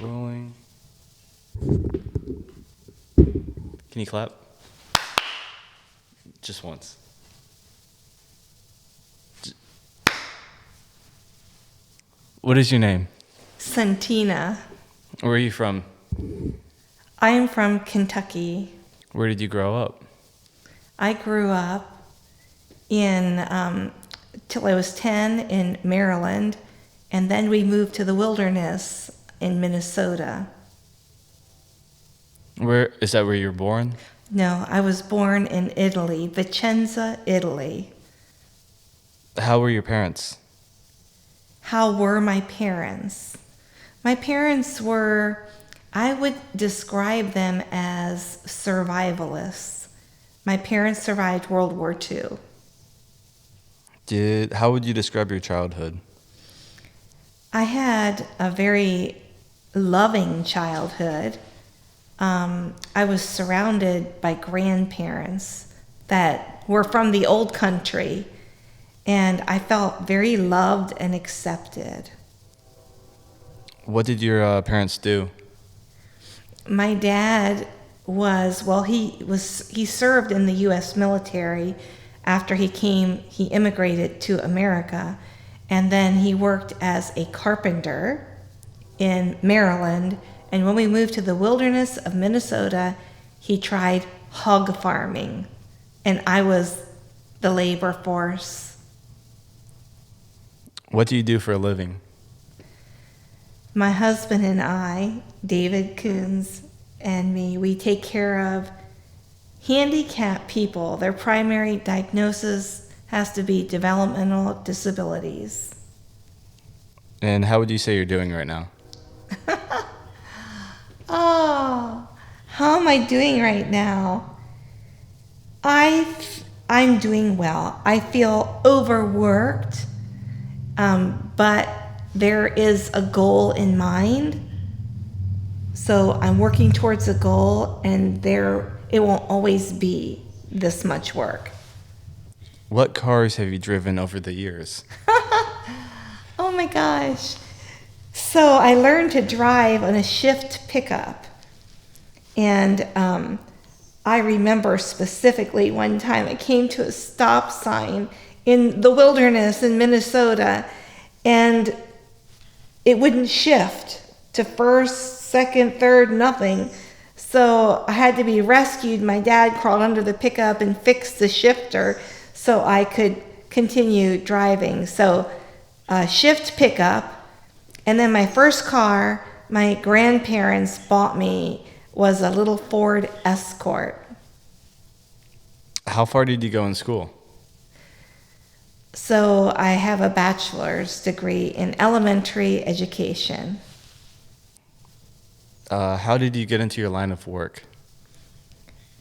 Rolling. Can you clap? Just once. What is your name? Santina. Where are you from? I am from Kentucky. Where did you grow up? I grew up till I was 10 in Maryland, and then we moved to the wilderness in Minnesota. Where is that where you were born? No, I was born in Italy, Vicenza, Italy. How were your parents? How were my parents? My parents were, I would describe them as survivalists. My parents survived World War II. How would you describe your childhood? I had a very loving childhood. I was surrounded by grandparents that were from the old country, and I felt very loved and accepted. What did your parents do? My dad he served in the U.S. military. After he immigrated to America, and then he worked as a carpenter in Maryland. And when we moved to the wilderness of Minnesota, he tried hog farming, and I was the labor force. What do you do for a living? My husband and I, David Coons, and me, we take care of handicapped people. Their primary diagnosis has to be developmental disabilities. And how would you say you're doing right now? Oh, how am I doing right now? I'm doing well. I feel overworked, but there is a goal in mind. So I'm working towards a goal, and it won't always be this much work. What cars have you driven over the years? Oh my gosh. So I learned to drive on a shift pickup. And I remember specifically one time I came to a stop sign in the wilderness in Minnesota, and it wouldn't shift to first, second, third, nothing. So I had to be rescued. My dad crawled under the pickup and fixed the shifter so I could continue driving. So shift pickup. And then my first car my grandparents bought me was a little Ford Escort. How far did you go in school? So I have a bachelor's degree in elementary education. How did you get into your line of work?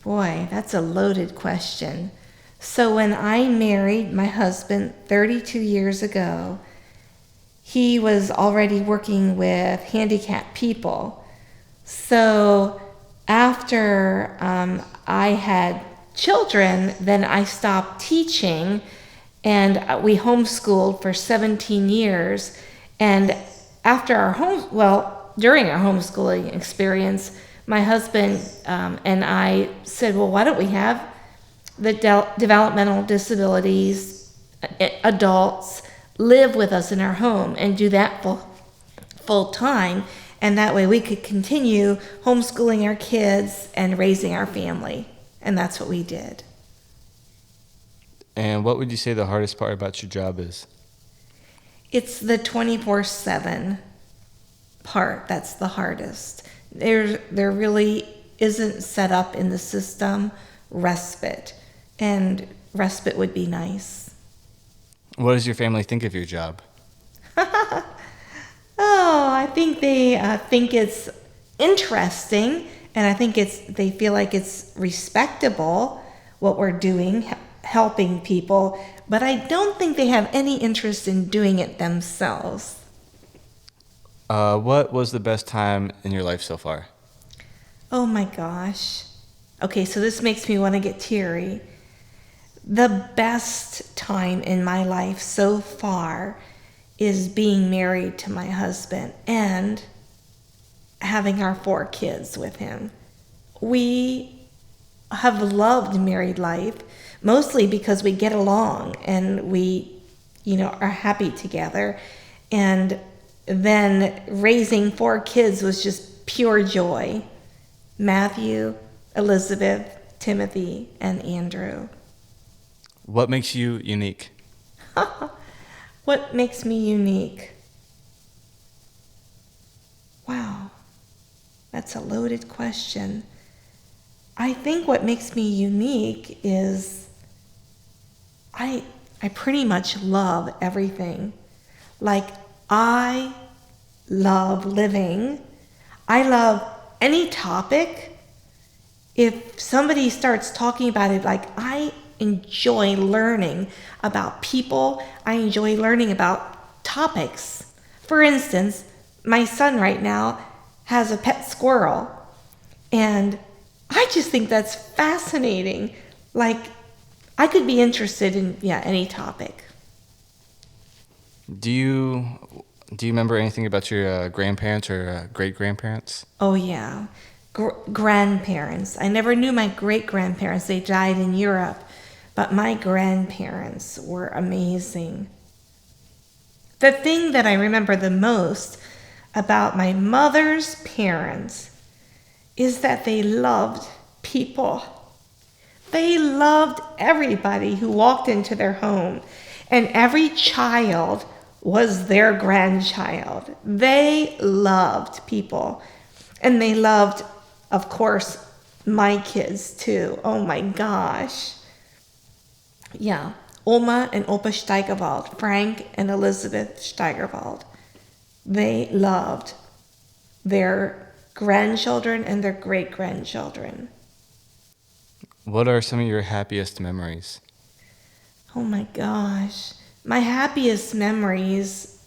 Boy, that's a loaded question. So when I married my husband 32 years ago, he was already working with handicapped people. So after I had children, then I stopped teaching, and we homeschooled for 17 years. And after during our homeschooling experience, my husband and I said, well, why don't we have the developmental disabilities adults live with us in our home and do that full time, and that way we could continue homeschooling our kids and raising our family. And that's what we did. And what would you say the hardest part about your job is? It's the 24/7 part that's the hardest. There really isn't set up in the system respite, and respite would be nice. What does your family think of your job? Oh, I think they think it's interesting, and I think they feel like it's respectable what we're doing, helping people, but I don't think they have any interest in doing it themselves. What was the best time in your life so far? Oh my gosh. Okay, so this makes me want to get teary. The best time in my life so far is being married to my husband and having our 4 kids with him. We have loved married life mostly because we get along and we, are happy together. And then raising 4 kids was just pure joy. Matthew, Elizabeth, Timothy, and Andrew. What makes you unique? What makes me unique? Wow, that's a loaded question. I think what makes me unique is I pretty much love everything. Like, I love living. I love any topic. If somebody starts talking about it, like, I enjoy learning about people. I enjoy learning about topics. For instance, my son right now has a pet squirrel, and I just think that's fascinating. Like, I could be interested in any topic. Do you remember anything about your grandparents or great-grandparents? Oh yeah, grandparents. I never knew my great-grandparents. They died in Europe, but my grandparents were amazing. The thing that I remember the most about my mother's parents is that they loved people. They loved everybody who walked into their home, and every child was their grandchild. They loved people, and they loved, of course, my kids too. Oh my gosh. Yeah, Oma and Opa Steigerwald, Frank and Elizabeth Steigerwald. They loved their grandchildren and their great-grandchildren. What are some of your happiest memories? Oh my gosh. My happiest memories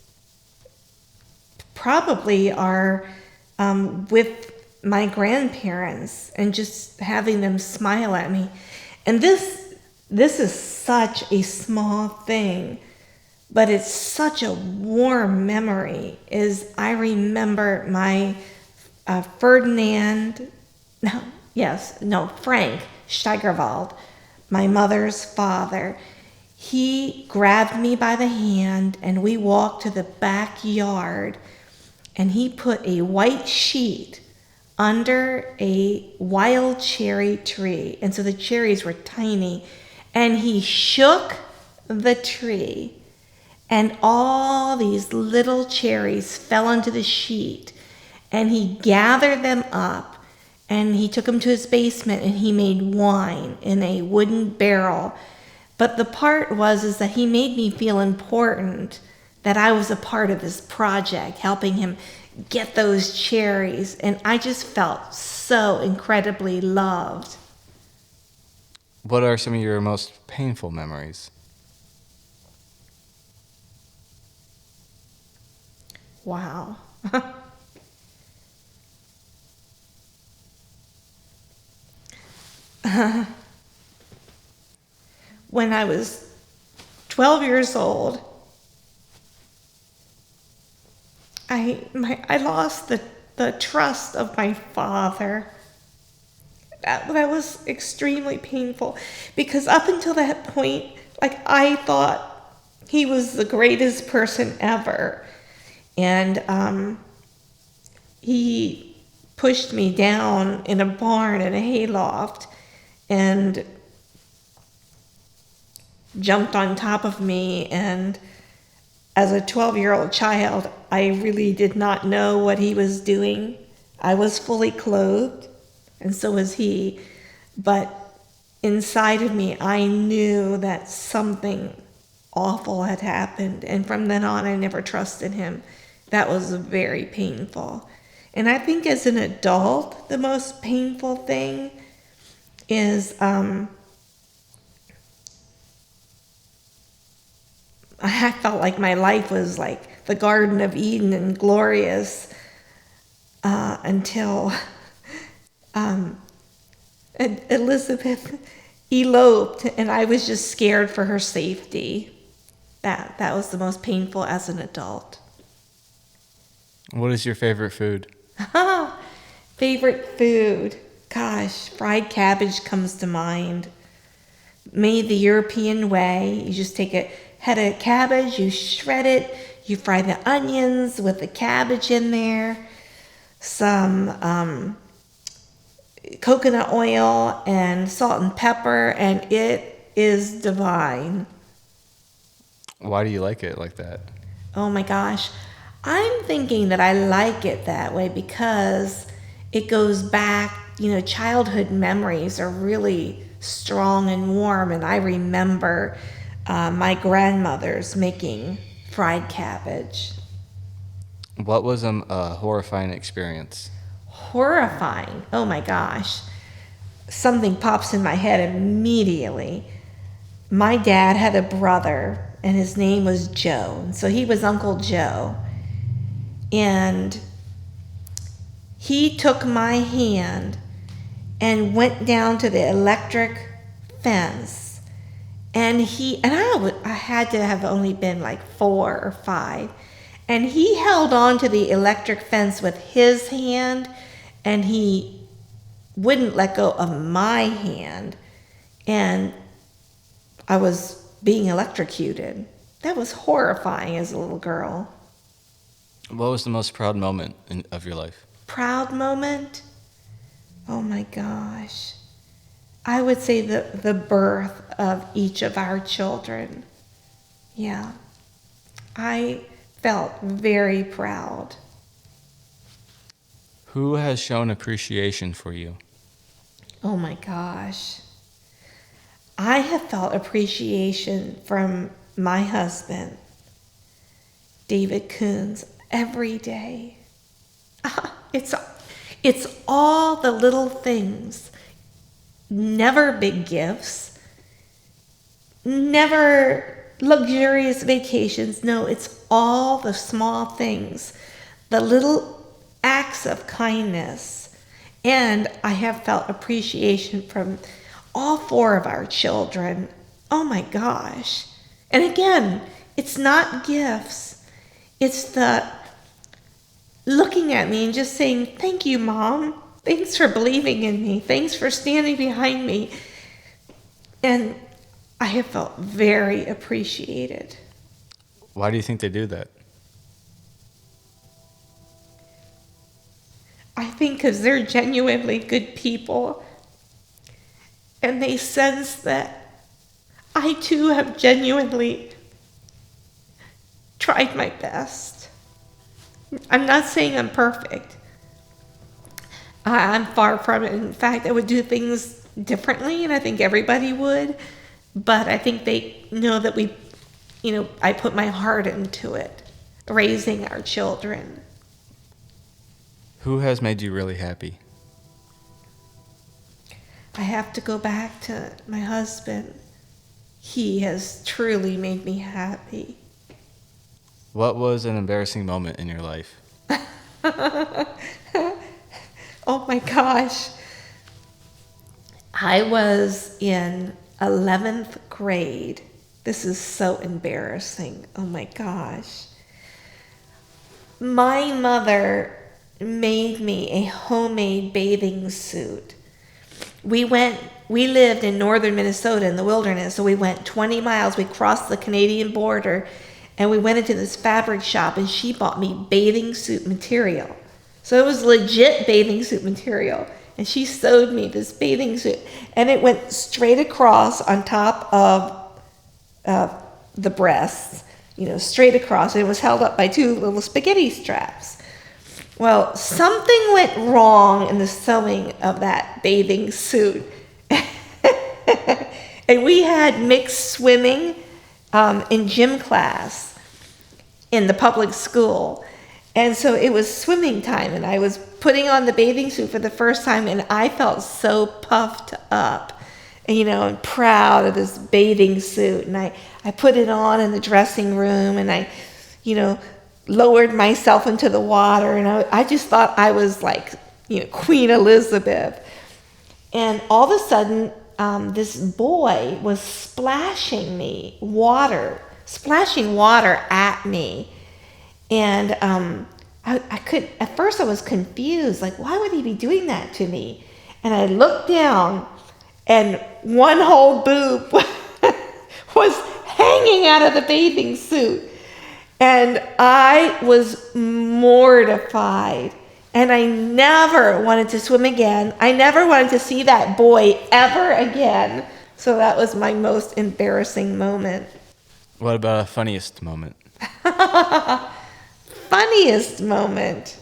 probably are with my grandparents and just having them smile at me. And this is such a small thing, but it's such a warm memory. I remember my Frank Steigerwald, my mother's father. He grabbed me by the hand and we walked to the backyard, and he put a white sheet under a wild cherry tree. And so the cherries were tiny, and he shook the tree, and all these little cherries fell onto the sheet, and he gathered them up, and he took them to his basement, and he made wine in a wooden barrel. But the part is that he made me feel important, that I was a part of this project, helping him get those cherries. And I just felt so incredibly loved. What are some of your most painful memories? Wow. When I was 12 years old, I lost the trust of my father. That was extremely painful, because up until that point, like, I thought he was the greatest person ever. And he pushed me down in a barn in a hayloft and jumped on top of me. And as a 12-year-old child, I really did not know what he was doing. I was fully clothed, and so was he. But inside of me, I knew that something awful had happened. And from then on, I never trusted him. That was very painful. And I think as an adult, the most painful thing is I felt like my life was like the Garden of Eden and glorious until Elizabeth eloped, and I was just scared for her safety. That was the most painful as an adult. What is your favorite food? Favorite food. Gosh, fried cabbage comes to mind. Made the European way. You just take a head of cabbage, you shred it, you fry the onions with the cabbage in there, some coconut oil and salt and pepper, and it is divine. Why do you like it like that? Oh my gosh. I'm thinking that I like it that way because it goes back, childhood memories are really strong and warm, and I remember my grandmother's making fried cabbage. What was a horrifying experience? Horrifying. Oh my gosh. Something pops in my head immediately. My dad had a brother, and his name was Joe. And so he was Uncle Joe. And he took my hand and went down to the electric fence. And I had to have only been like 4 or 5. And he held on to the electric fence with his hand, and he wouldn't let go of my hand. And I was being electrocuted. That was horrifying as a little girl. What was the most proud moment of your life? Proud moment? Oh my gosh. I would say the birth of each of our children. Yeah. I felt very proud. Who has shown appreciation for you? Oh my gosh. I have felt appreciation from my husband, David Coons, every day. It's all the little things. Never big gifts. Never luxurious vacations. No, it's all the small things. The little acts of kindness. And I have felt appreciation from all 4 of our children. Oh my gosh. And again, it's not gifts. It's the looking at me and just saying, thank you, Mom. Thanks for believing in me. Thanks for standing behind me. And I have felt very appreciated. Why do you think they do that? I think because they're genuinely good people. And they sense that I too have genuinely tried my best. I'm not saying I'm perfect. I'm far from it. In fact, I would do things differently, and I think everybody would. But I think they know that I put my heart into it, raising our children. Who has made you really happy? I have to go back to my husband. He has truly made me happy. What was an embarrassing moment in your life? Oh my gosh. I was in 11th grade. This is so embarrassing. Oh my gosh. My mother made me a homemade bathing suit. We lived in northern Minnesota in the wilderness, so we went 20 miles. We crossed the Canadian border, and we went into this fabric shop, and she bought me bathing suit material. So it was legit bathing suit material. And she sewed me this bathing suit, and it went straight across on top of the breasts, straight across. And it was held up by 2 little spaghetti straps. Well, something went wrong in the sewing of that bathing suit. And we had mixed swimming in gym class in the public school. And so it was swimming time, and I was putting on the bathing suit for the first time, and I felt so puffed up, and proud of this bathing suit. And I put it on in the dressing room, and I, lowered myself into the water, and I just thought I was like, Queen Elizabeth. And all of a sudden, this boy was splashing water at me. And I could, at first I was confused, like, why would he be doing that to me? And I looked down, and one whole boob was hanging out of the bathing suit. And I was mortified. And I never wanted to swim again. I never wanted to see that boy ever again. So that was my most embarrassing moment. What about a funniest moment? Funniest moment.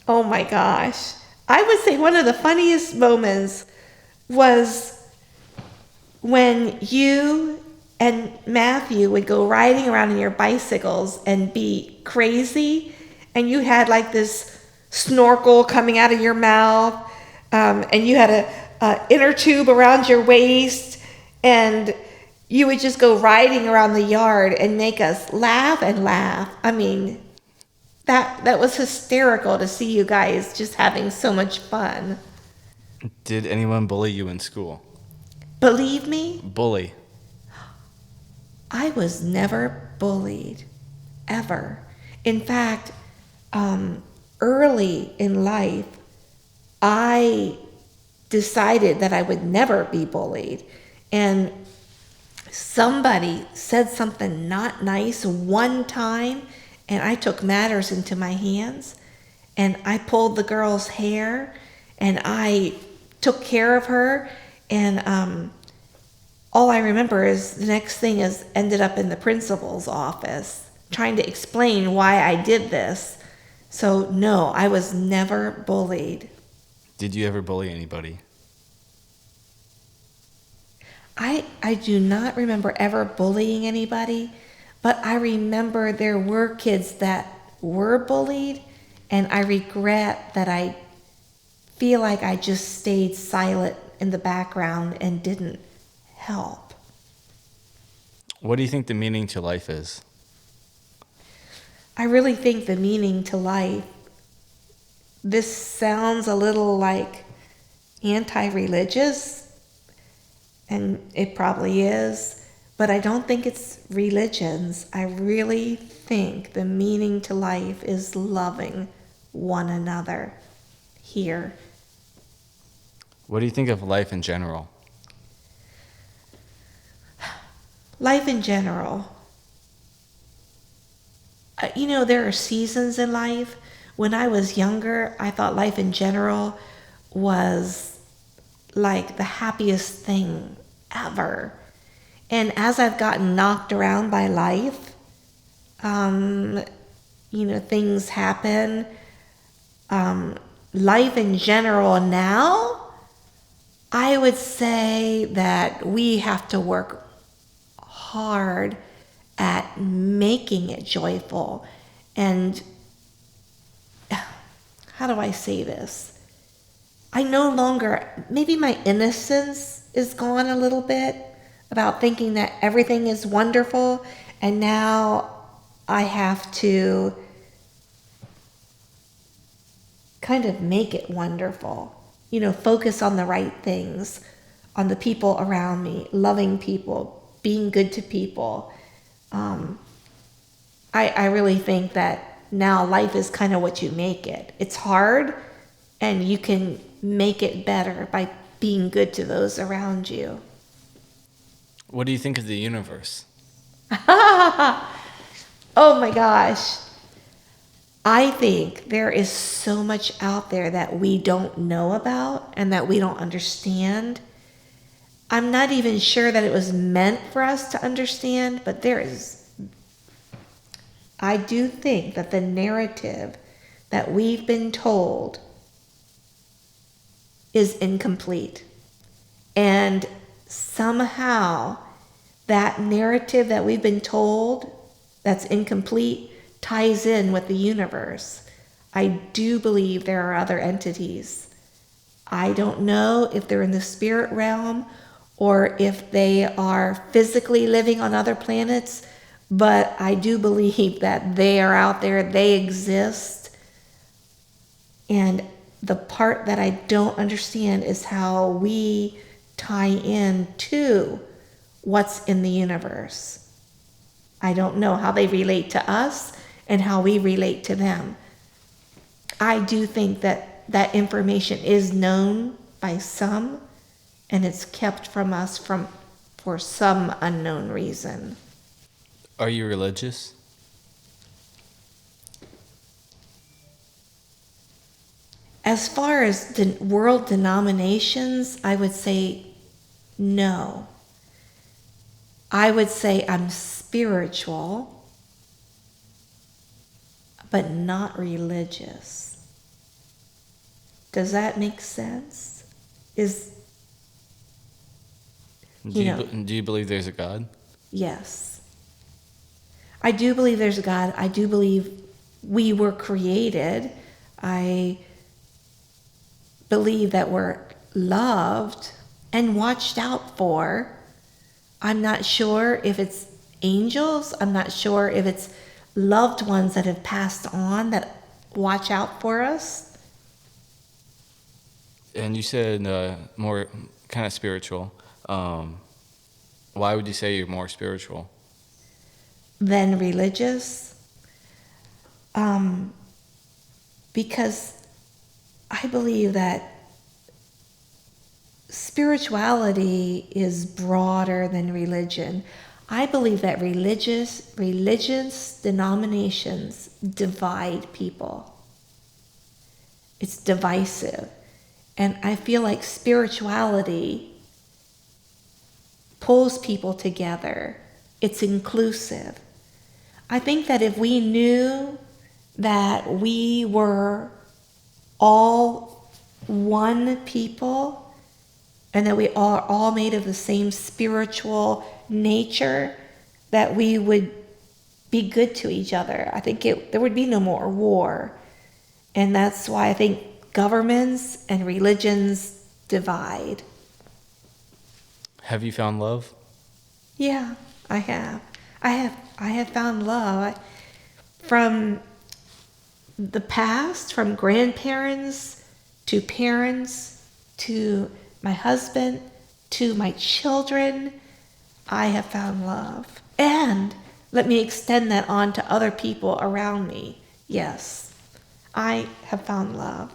Oh my gosh. I would say one of the funniest moments was when you and Matthew would go riding around in your bicycles and be crazy, and you had like this snorkel coming out of your mouth, and you had a inner tube around your waist, and you would just go riding around the yard and make us laugh and laugh. I mean, that was hysterical to see you guys just having so much fun. Did anyone bully you in school? Believe me, Bully. I was never bullied, ever. In fact, early in life, I decided that I would never be bullied. And somebody said something not nice one time, and I took matters into my hands, and I pulled the girl's hair, and I took care of her, and all I remember is the next thing is ended up in the principal's office trying to explain why I did this. So no, I was never bullied. Did you ever bully anybody? I do not remember ever bullying anybody, but I remember there were kids that were bullied, and I regret that I feel like I just stayed silent in the background and didn't help. What do you think the meaning to life is? I really think the meaning to life, this sounds a little like anti-religious, and it probably is, but I don't think it's religions. I really think the meaning to life is loving one another here. What do you think of life in general? Life in general. There are seasons in life. When I was younger, I thought life in general was like the happiest thing ever. And as I've gotten knocked around by life, things happen. Life in general now, I would say that we have to work hard at making it joyful. And how do I say this? I no longer, maybe my innocence is gone a little bit about thinking that everything is wonderful, and now I have to kind of make it wonderful. Focus on the right things, on the people around me, loving people, being good to people. I really think that now life is kind of what you make it. It's hard, and you can make it better by being good to those around you. What do you think of the universe? Oh my gosh. I think there is so much out there that we don't know about and that we don't understand. I'm not even sure that it was meant for us to understand, but I do think that the narrative that we've been told is incomplete. And somehow that narrative that we've been told that's incomplete ties in with the universe. I do believe there are other entities. I don't know if they're in the spirit realm or if they are physically living on other planets, but I do believe that they are out there, they exist. And the part that I don't understand is how we tie in to what's in the universe. I don't know how they relate to us and how we relate to them. I do think that that information is known by some, and it's kept from us for some unknown reason. Are you religious? As far as the world denominations, I would say no. I would say I'm spiritual, but not religious. Does that make sense? Is, Do you believe there's a God? yes. I do believe there's a God. I do believe we were created. I believe that we're loved and watched out for. I'm not sure if it's angels. I'm not sure if it's loved ones that have passed on that watch out for us. And you said more kind of spiritual. Why would you say you're more spiritual? Than religious. Because I believe that spirituality is broader than religion. I believe that religious denominations divide people. It's divisive. And I feel like spirituality pulls people together. It's inclusive. I think that if we knew that we were all one people and that we are all made of the same spiritual nature, that we would be good to each other. I think there would be no more war. And that's why I think governments and religions divide. Have you found love? Yeah, I have. I have found love from the past, from grandparents to parents to my husband to my children. I have found love. And let me extend that on to other people around me. Yes, I have found love.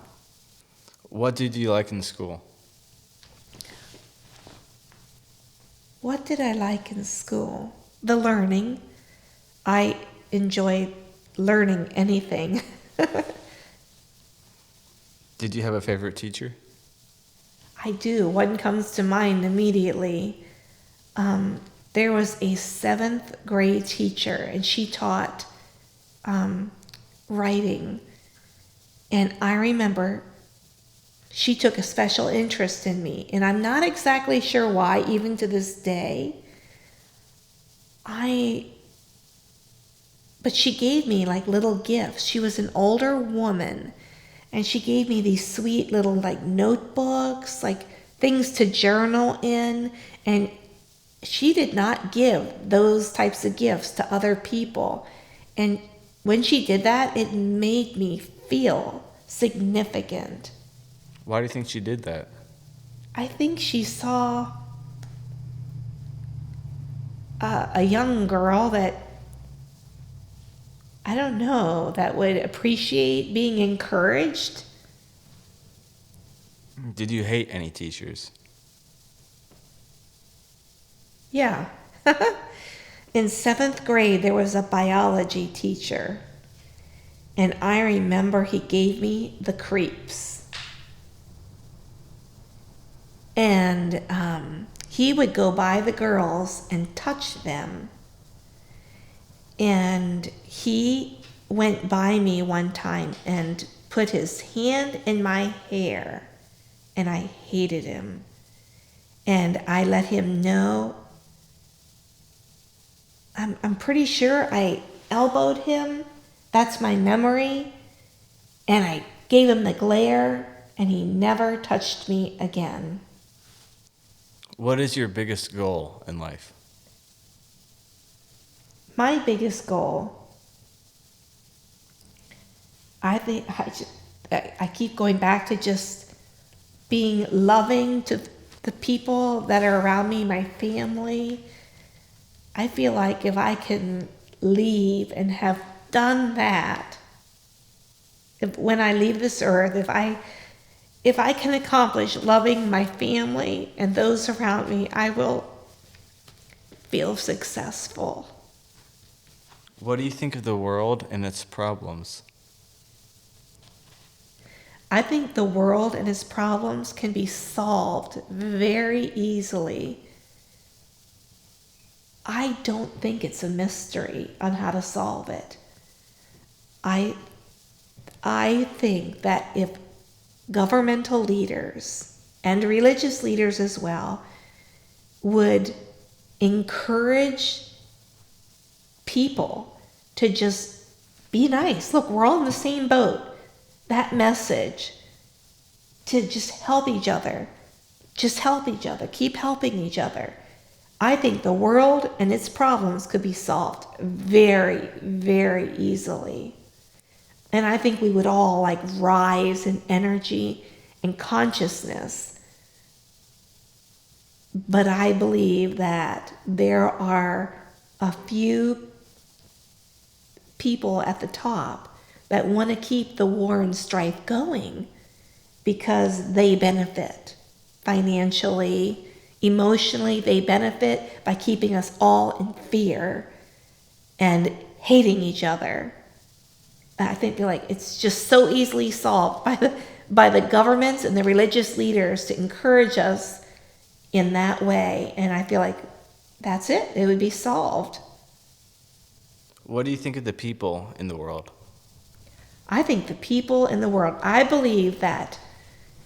What did you like in school? What did I like in school? The learning. I enjoy learning anything. Did you have a favorite teacher? I do. One comes to mind immediately. There was a 7th grade teacher, and she taught writing. And I remember she took a special interest in me. And I'm not exactly sure why, even to this day. But she gave me like little gifts. She was an older woman. And she gave me these sweet little like notebooks, like things to journal in. And she did not give those types of gifts to other people. And when she did that, it made me feel significant. Why do you think she did that? I think she saw a young girl that, I don't know, that would appreciate being encouraged. Did you hate any teachers? Yeah. In 7th grade, there was a biology teacher. And I remember he gave me the creeps. And he would go by the girls and touch them. And he went by me one time and put his hand in my hair. And I hated him. And I let him know. I'm pretty sure I elbowed him. That's my memory. And I gave him the glare, and he never touched me again. What is your biggest goal in life? My biggest goal, I think I keep going back to just being loving to the people that are around me, my family. I feel like if I can leave and have done that, when I leave this earth, if I can accomplish loving my family and those around me, I will feel successful. What do you think of the world and its problems? I think the world and its problems can be solved very easily. I don't think it's a mystery on how to solve it. I think that if governmental leaders and religious leaders as well would encourage people to just be nice. Look, we're all in the same boat. That message to just help each other. Just help each other. Keep helping each other. I think the world and its problems could be solved very, very easily. And I think we would all like rise in energy and consciousness. But I believe that there are a few people at the top that want to keep the war and strife going because they benefit financially, emotionally. They benefit by keeping us all in fear and hating each other. I think like it's just so easily solved by the governments and the religious leaders to encourage us in that way. And I feel like that's it. It would be solved. What do you think of the people in the world? I think the people in the world, I believe that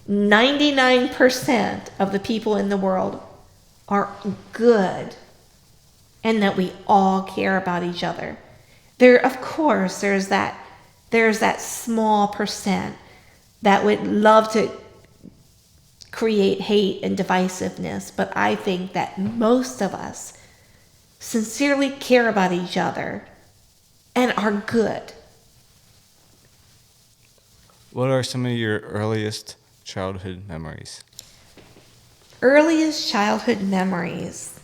99% of the people in the world are good and that we all care about each other. Of course, there's that small percent that would love to create hate and divisiveness, but I think that most of us sincerely care about each other and are good. What are some of your earliest childhood memories? Earliest childhood memories.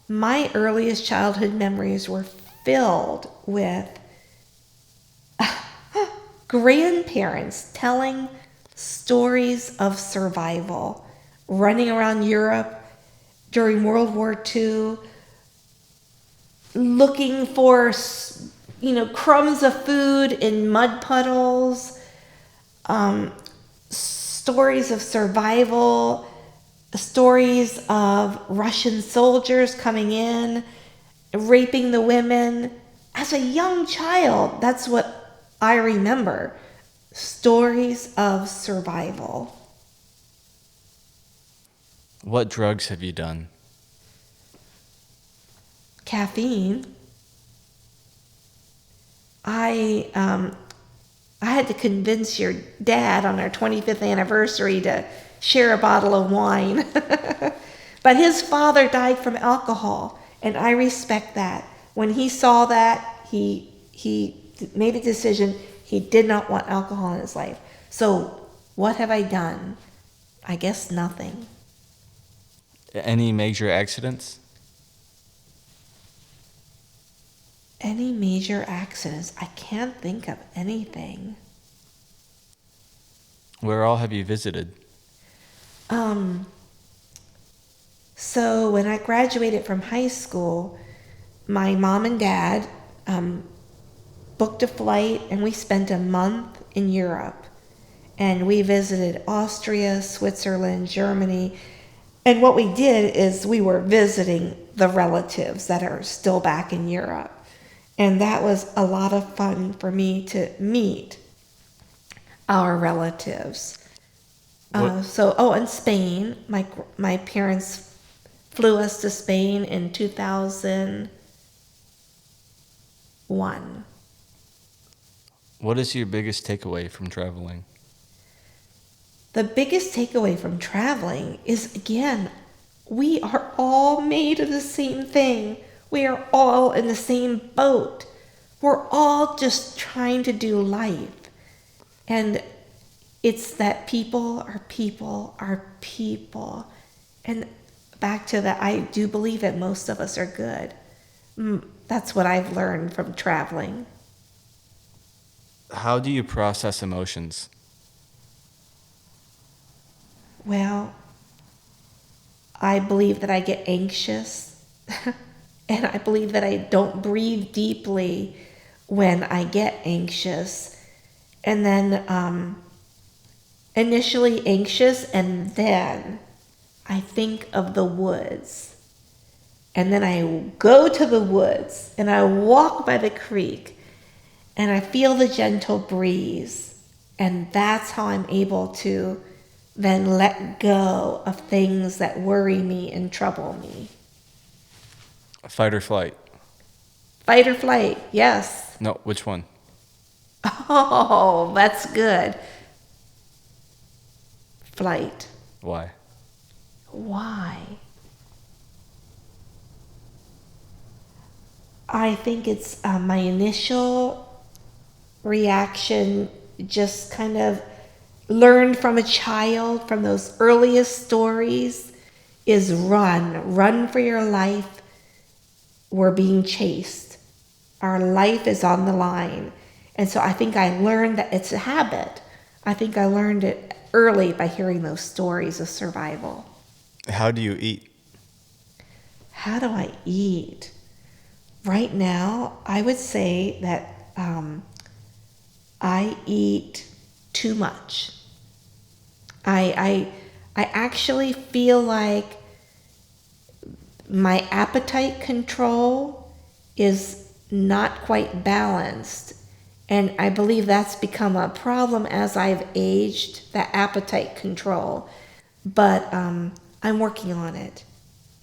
My earliest childhood memories were filled with grandparents telling stories of survival, running around Europe during World War II, looking for, crumbs of food in mud puddles, stories of survival, stories of Russian soldiers coming in, raping the women. As a young child, that's what I remember. Stories of survival. What drugs have you done? Caffeine. I had to convince your dad on our 25th anniversary to share a bottle of wine. But his father died from alcohol, and I respect that. When he saw that, he made a decision. He did not want alcohol in his life. So what have I done? I guess nothing. Any major accidents? Any major accidents? I can't think of anything. Where all have you visited? So when I graduated from high school, my mom and dad booked a flight and we spent a month in Europe. And we visited Austria, Switzerland, Germany. And what we did is we were visiting the relatives that are still back in Europe. And that was a lot of fun for me to meet our relatives. And Spain. My parents flew us to Spain in 2001. What is your biggest takeaway from traveling? The biggest takeaway from traveling is, again, we are all made of the same thing. We are all in the same boat. We're all just trying to do life. And it's that people are people are people. And back to that, I do believe that most of us are good. That's what I've learned from traveling. How do you process emotions? Well, I believe that I get anxious, and I believe that I don't breathe deeply when I get anxious. And then initially anxious, and then I think of the woods. And then I go to the woods and I walk by the creek and I feel the gentle breeze. And that's how I'm able to then let go of things that worry me and trouble me. Fight or flight? Fight or flight, yes. No, which one? Oh, that's good. Flight. Why? Why? I think it's my initial reaction, just kind of learned from a child, from those earliest stories, is run. Run for your life. We're being chased. Our life is on the line. And so I think I learned that it's a habit. I think I learned it early by hearing those stories of survival. How do you eat? How do I eat? Right now, I would say that I eat too much. I actually feel like my appetite control is not quite balanced. And I believe that's become a problem as I've aged, that appetite control. But I'm working on it.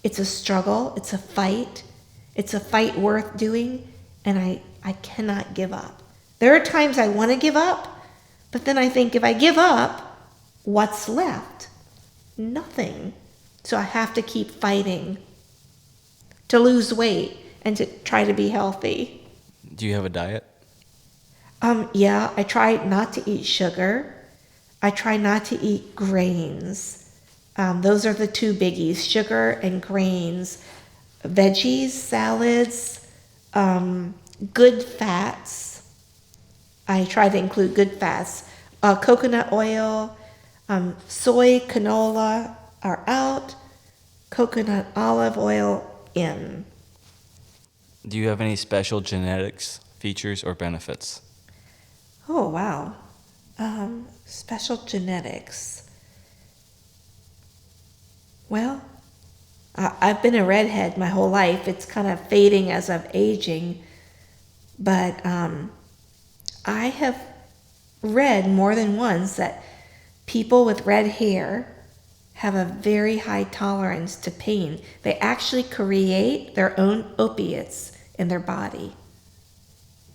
It's a struggle, it's a fight. It's a fight worth doing, and I cannot give up. There are times I want to give up, but then I think if I give up, what's left? Nothing. So I have to keep fighting to lose weight and to try to be healthy. Do you have a diet? Yeah, I try not to eat sugar. I try not to eat grains. Those are the two biggies, sugar and grains. Veggies, salads, good fats. I try to include good fats. Coconut oil, soy, canola are out. Coconut olive oil in. Do you have any special genetics, features, or benefits? Oh, wow. Special genetics. Well, I've been a redhead my whole life. It's kind of fading as I'm aging. But I have read more than once that people with red hair have a very high tolerance to pain. They actually create their own opiates in their body.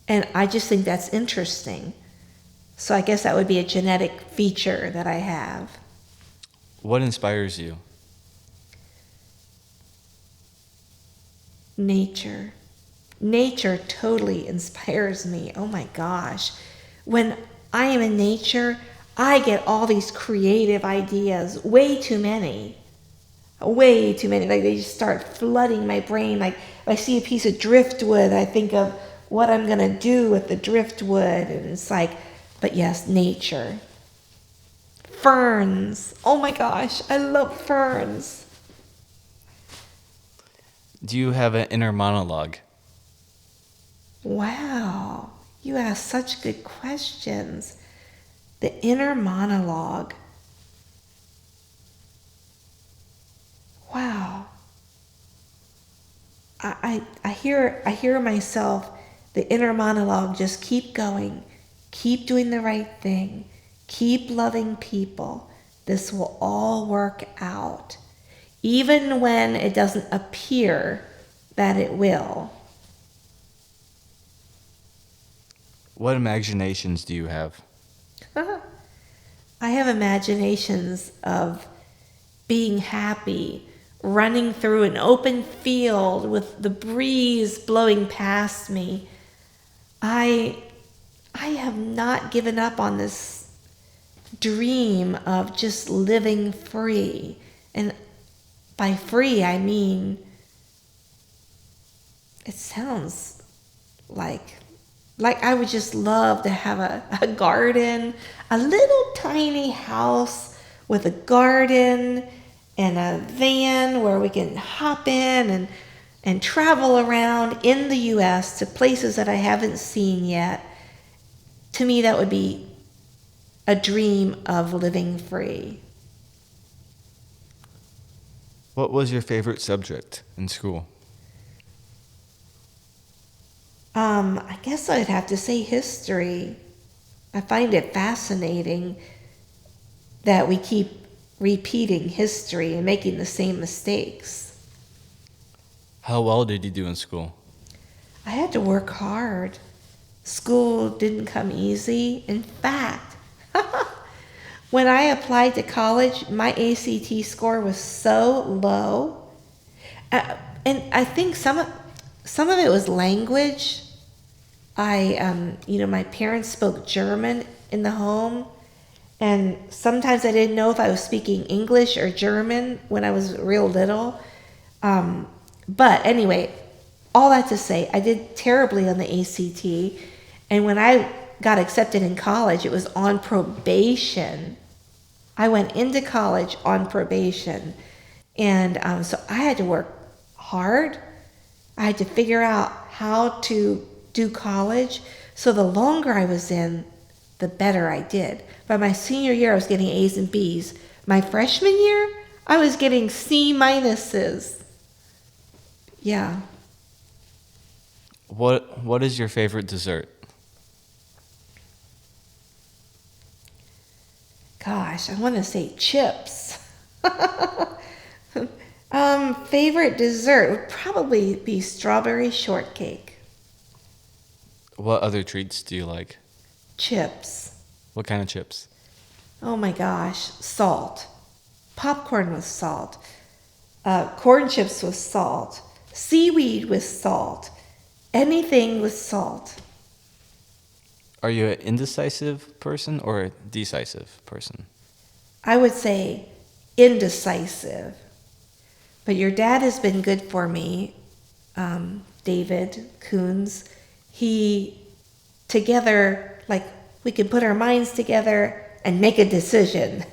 And I just think that's interesting. So I guess that would be a genetic feature that I have. What inspires you? Nature. Nature totally inspires me. Oh my gosh. When I am in nature, I get all these creative ideas, way too many. Way too many. Like they just start flooding my brain. Like if I see a piece of driftwood, I think of what I'm going to do with the driftwood. And it's like, but yes, nature. Ferns. Oh my gosh, I love ferns. Do you have an inner monologue? Wow, you ask such good questions. The inner monologue. Wow. I hear myself, the inner monologue, just keep going, keep doing the right thing, keep loving people. This will all work out, even when it doesn't appear that it will. What imaginations do you have? I have imaginations of being happy, running through an open field with the breeze blowing past me. I have not given up on this dream of just living free. And by free, I mean, it sounds like Like, I would just love to have a garden, a little tiny house with a garden and a van where we can hop in and travel around in the US to places that I haven't seen yet. To me, that would be a dream of living free. What was your favorite subject in school? I guess I'd have to say history. I find it fascinating that we keep repeating history and making the same mistakes. How well did you do in school? I had to work hard. School didn't come easy. In fact, when I applied to college, my ACT score was so low. And I think some of it was language. My parents spoke German in the home, and sometimes I didn't know if I was speaking English or German when I was real little. But anyway, all that to say, I did terribly on the ACT, and when I got accepted in college, it was on probation. I went into college on probation, and so I had to work hard. I had to figure out how to do college. So the longer I was in, the better I did. By my senior year, I was getting A's and B's. My freshman year, I was getting C minuses. Yeah. What is your favorite dessert? Gosh, I want to say chips. Favorite dessert would probably be strawberry shortcake. What other treats do you like? Chips. What kind of chips? Oh my gosh, salt. Popcorn with salt. Corn chips with salt. Seaweed with salt. Anything with salt. Are you an indecisive person or a decisive person? I would say indecisive. But your dad has been good for me, David Coons. He, together, like, we can put our minds together and make a decision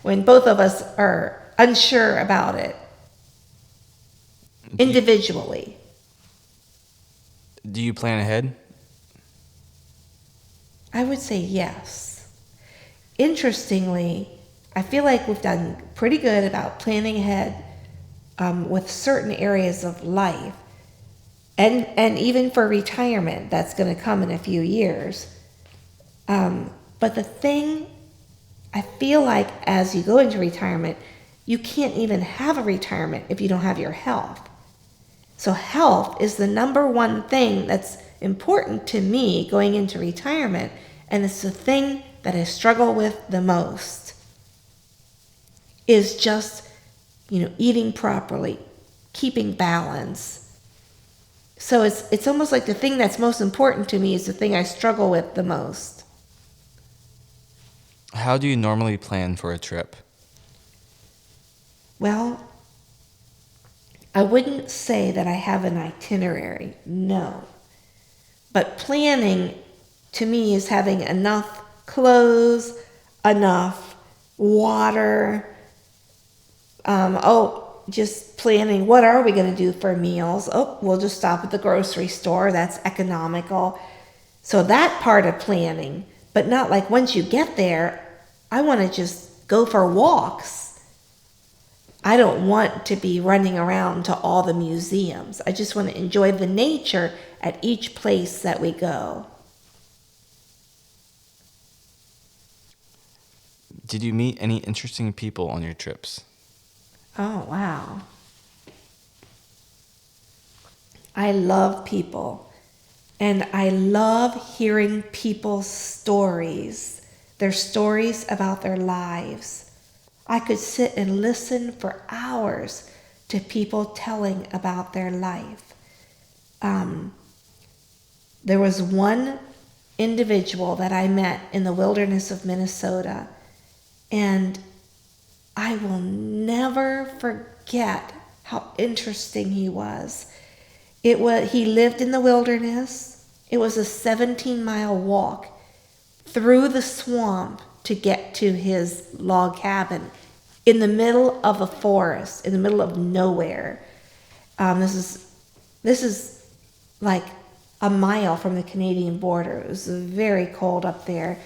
when both of us are unsure about it individually. Do you plan ahead? I would say yes. Interestingly, I feel like we've done pretty good about planning ahead with certain areas of life. And even for retirement, that's going to come in a few years. But the thing, I feel like as you go into retirement, you can't even have a retirement if you don't have your health. So health is the number one thing that's important to me going into retirement, and it's the thing that I struggle with the most, is just, eating properly, keeping balance. So it's almost like the thing that's most important to me is the thing I struggle with the most. How do you normally plan for a trip? Well, I wouldn't say that I have an itinerary, no. But planning to me is having enough clothes, enough water, just planning what are we going to do for meals. We'll just stop at the grocery store. That's economical. So that part of planning, but not like once you get there, I want to just go for walks. I don't want to be running around to all the museums. I just want to enjoy the nature at each place that we go. Did you meet any interesting people on your trips? Oh, wow. I love people, and I love hearing people's stories, their stories about their lives. I could sit and listen for hours to people telling about their life. There was one individual that I met in the wilderness of Minnesota, and I will never forget how interesting he was. He lived in the wilderness, It was a 17-mile walk through the swamp to get to his log cabin in the middle of a forest, in the middle of nowhere. This is like a mile from the Canadian border. It was very cold up there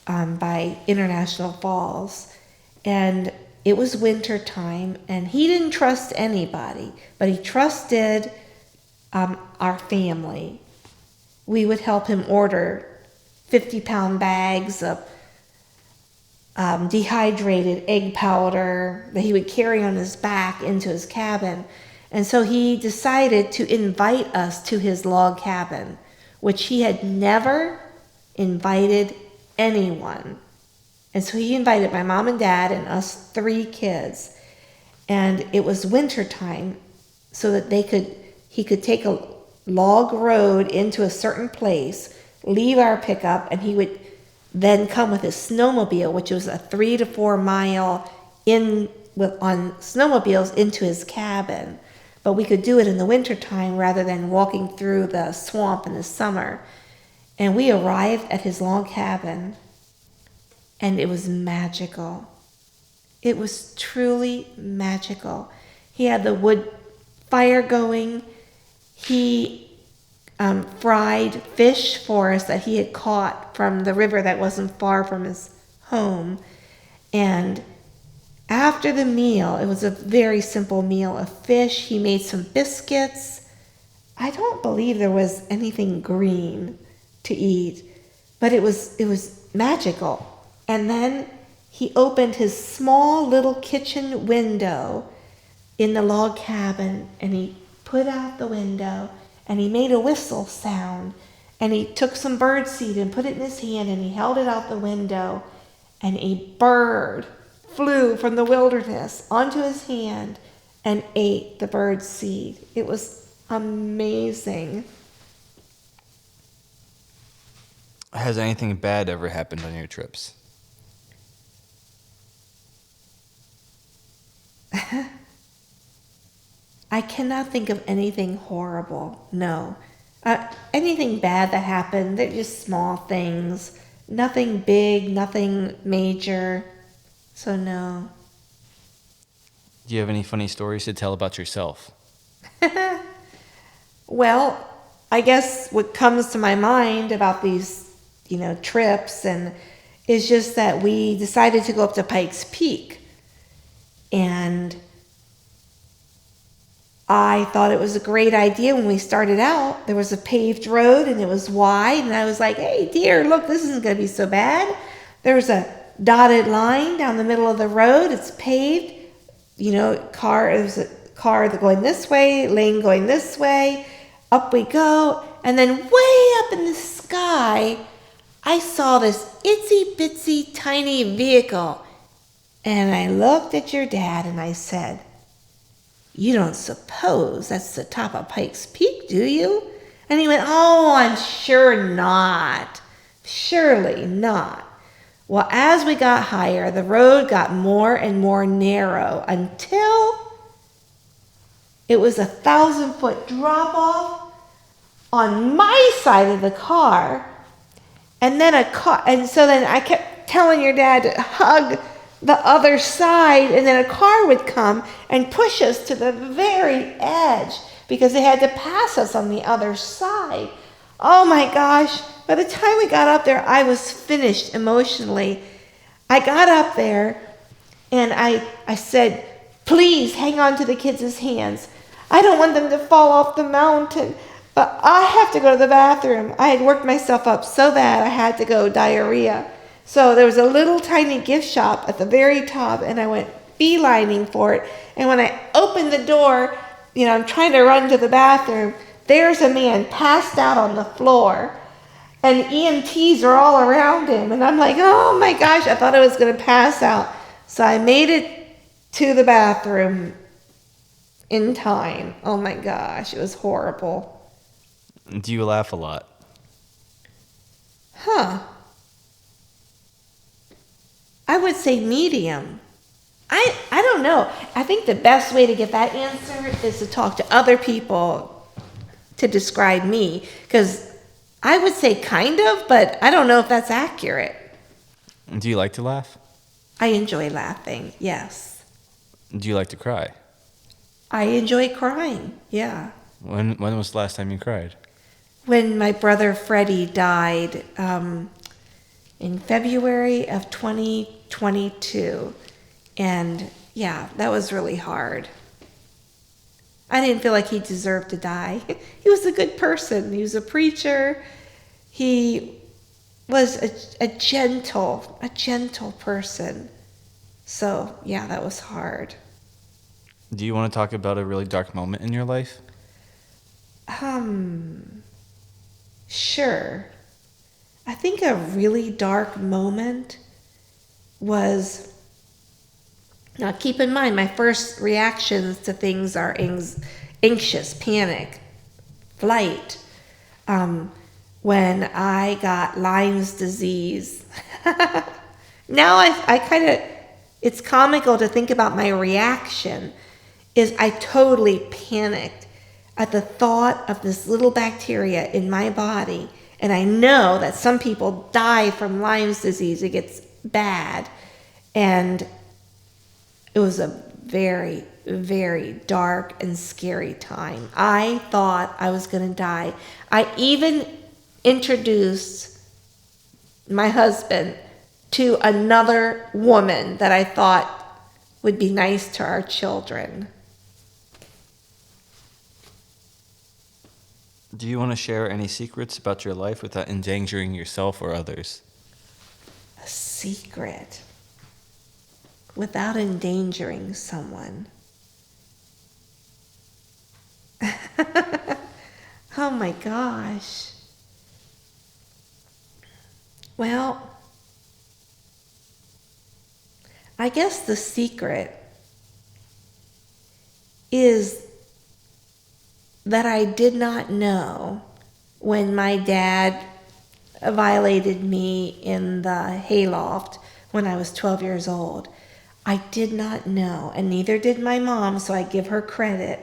by International Falls. And it was winter time, and he didn't trust anybody, but he trusted our family. We would help him order 50-pound bags of dehydrated egg powder that he would carry on his back into his cabin. And so he decided to invite us to his log cabin, which he had never invited anyone. And so he invited my mom and dad and us 3 kids. And it was winter time, so that he could take a log road into a certain place, leave our pickup, and he would then come with his snowmobile, which was a 3 to 4 mile on snowmobiles into his cabin. But we could do it in the wintertime rather than walking through the swamp in the summer. And we arrived at his log cabin, and it was magical. It was truly magical. He had the wood fire going. He fried fish for us that he had caught from the river that wasn't far from his home. And after the meal, it was a very simple meal of fish. He made some biscuits. I don't believe there was anything green to eat, but it was magical. And then he opened his small little kitchen window in the log cabin, and he put out the window, and he made a whistle sound, and he took some bird seed and put it in his hand, and he held it out the window, and a bird flew from the wilderness onto his hand and ate the bird seed. It was amazing. Has anything bad ever happened on your trips? I cannot think of anything horrible. No. Anything bad that happened, they're just small things. Nothing big, nothing major. So no. Do you have any funny stories to tell about yourself? Well, I guess what comes to my mind about these, trips and is just that we decided to go up to Pikes Peak. And I thought it was a great idea when we started out. There was a paved road and it was wide, and I was like, hey dear, look, this isn't going to be so bad. There's a dotted line down the middle of the road. It's paved. There's a car going this way, lane going this way. Up we go. And then way up in the sky, I saw this itsy bitsy tiny vehicle. And I looked at your dad and I said, you don't suppose that's the top of Pikes Peak, do you? And he went, oh, I'm sure not. Surely not. Well, as we got higher, the road got more and more narrow until it was a 1,000-foot drop-off on my side of the car. And then so then I kept telling your dad to hug the other side, and then a car would come and push us to the very edge because they had to pass us on the other side. Oh my gosh, by the time we got up there, I was finished emotionally. I got up there and I said, please hang on to the kids' hands. I don't want them to fall off the mountain, but I have to go to the bathroom. I had worked myself up so bad I had to go diarrhea. So there was a little tiny gift shop at the very top, and I went beelining for it. And when I opened the door, I'm trying to run to the bathroom, there's a man passed out on the floor, and EMTs are all around him. And I'm like, oh my gosh, I thought I was going to pass out. So I made it to the bathroom in time. Oh my gosh, it was horrible. Do you laugh a lot? I would say medium. I don't know. I think the best way to get that answer is to talk to other people to describe me, because I would say kind of, but I don't know if that's accurate. Do you like to laugh? I enjoy laughing, yes. Do you like to cry? I enjoy crying, yeah. When was the last time you cried? When my brother Freddie died in February of 2022, and yeah, that was really hard. I didn't feel like he deserved to die. He was a good person. He was a preacher. He was a gentle person. So, yeah, that was hard. Do you want to talk about a really dark moment in your life? Sure. I think a really dark moment was, now keep in mind, my first reactions to things are anxious, panic, flight. When I got Lyme's disease. Now I kind of, it's comical to think about my reaction, is I totally panicked at the thought of this little bacteria in my body. And I know that some people die from Lyme's disease. It gets bad. And it was a very, very dark and scary time. I thought I was going to die. I even introduced my husband to another woman that I thought would be nice to our children. Do you want to share any secrets about your life without endangering yourself or others? A secret without endangering someone. Oh my gosh. Well, I guess the secret is that I did not know when my dad violated me in the hayloft when I was 12 years old. I did not know, and neither did my mom, so I give her credit.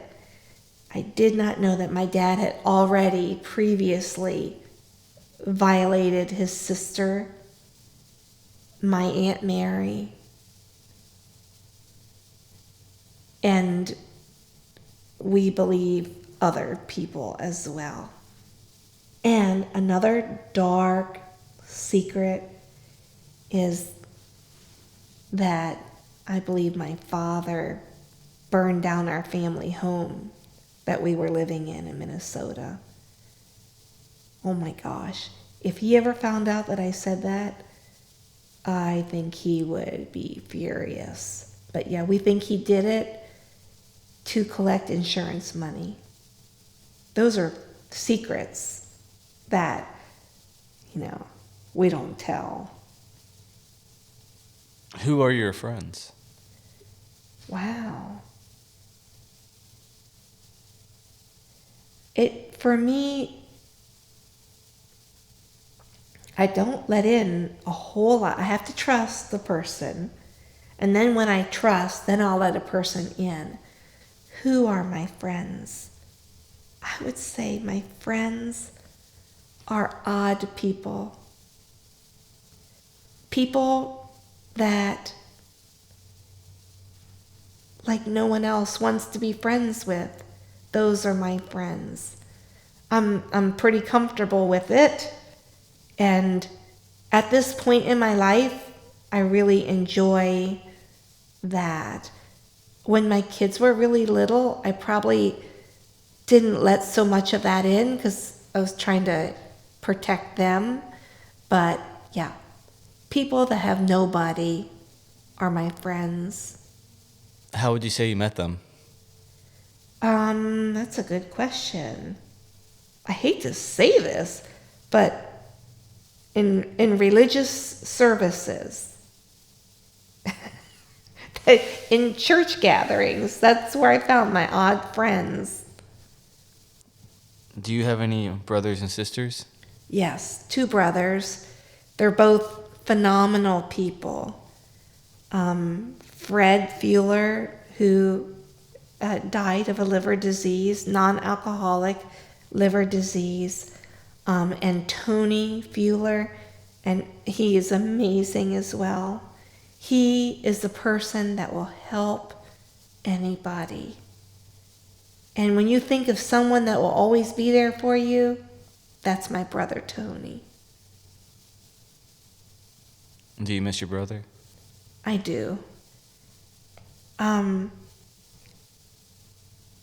I did not know that my dad had already previously violated his sister, my Aunt Mary, and we believe other people as well. And another dark secret is that I believe my father burned down our family home that we were living in Minnesota. Oh my gosh. If he ever found out that I said that, I think he would be furious. But yeah, we think he did it to collect insurance money. Those are secrets that, we don't tell. Who are your friends? Wow. For me, I don't let in a whole lot. I have to trust the person. And then when I trust, then I'll let a person in. Who are my friends? I would say my friends are odd people. People that, like, no one else wants to be friends with. Those are my friends. I'm pretty comfortable with it. And at this point in my life, I really enjoy that. When my kids were really little, I probably didn't let so much of that in because I was trying to protect them. But yeah, people that have nobody are my friends. How would you say you met them? That's a good question. I hate to say this, but in religious services, in church gatherings, that's where I found my odd friends. Do you have any brothers and sisters? Yes, 2 brothers. They're both phenomenal people. Fred Fueler, who died of a liver disease, non-alcoholic liver disease. and Tony Fuller, and he is amazing as well. He is the person that will help anybody. And when you think of someone that will always be there for you, that's my brother Tony. Do you miss your brother? I do.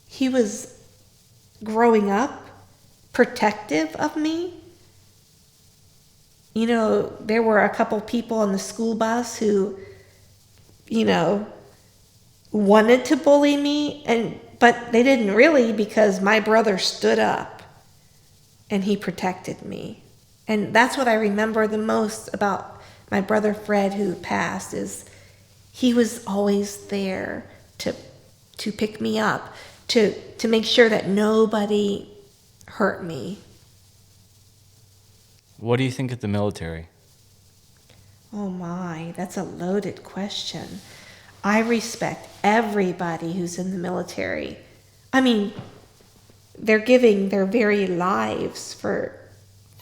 He was growing up protective of me. You know, there were a couple people on the school bus who, you know, wanted to bully me, but they didn't really, because my brother stood up and he protected me. And that's what I remember the most about my brother Fred, who passed, is he was always there to pick me up, to make sure that nobody hurt me. What do you think of the military? Oh my, that's a loaded question. I respect everybody who's in the military. I mean, they're giving their very lives for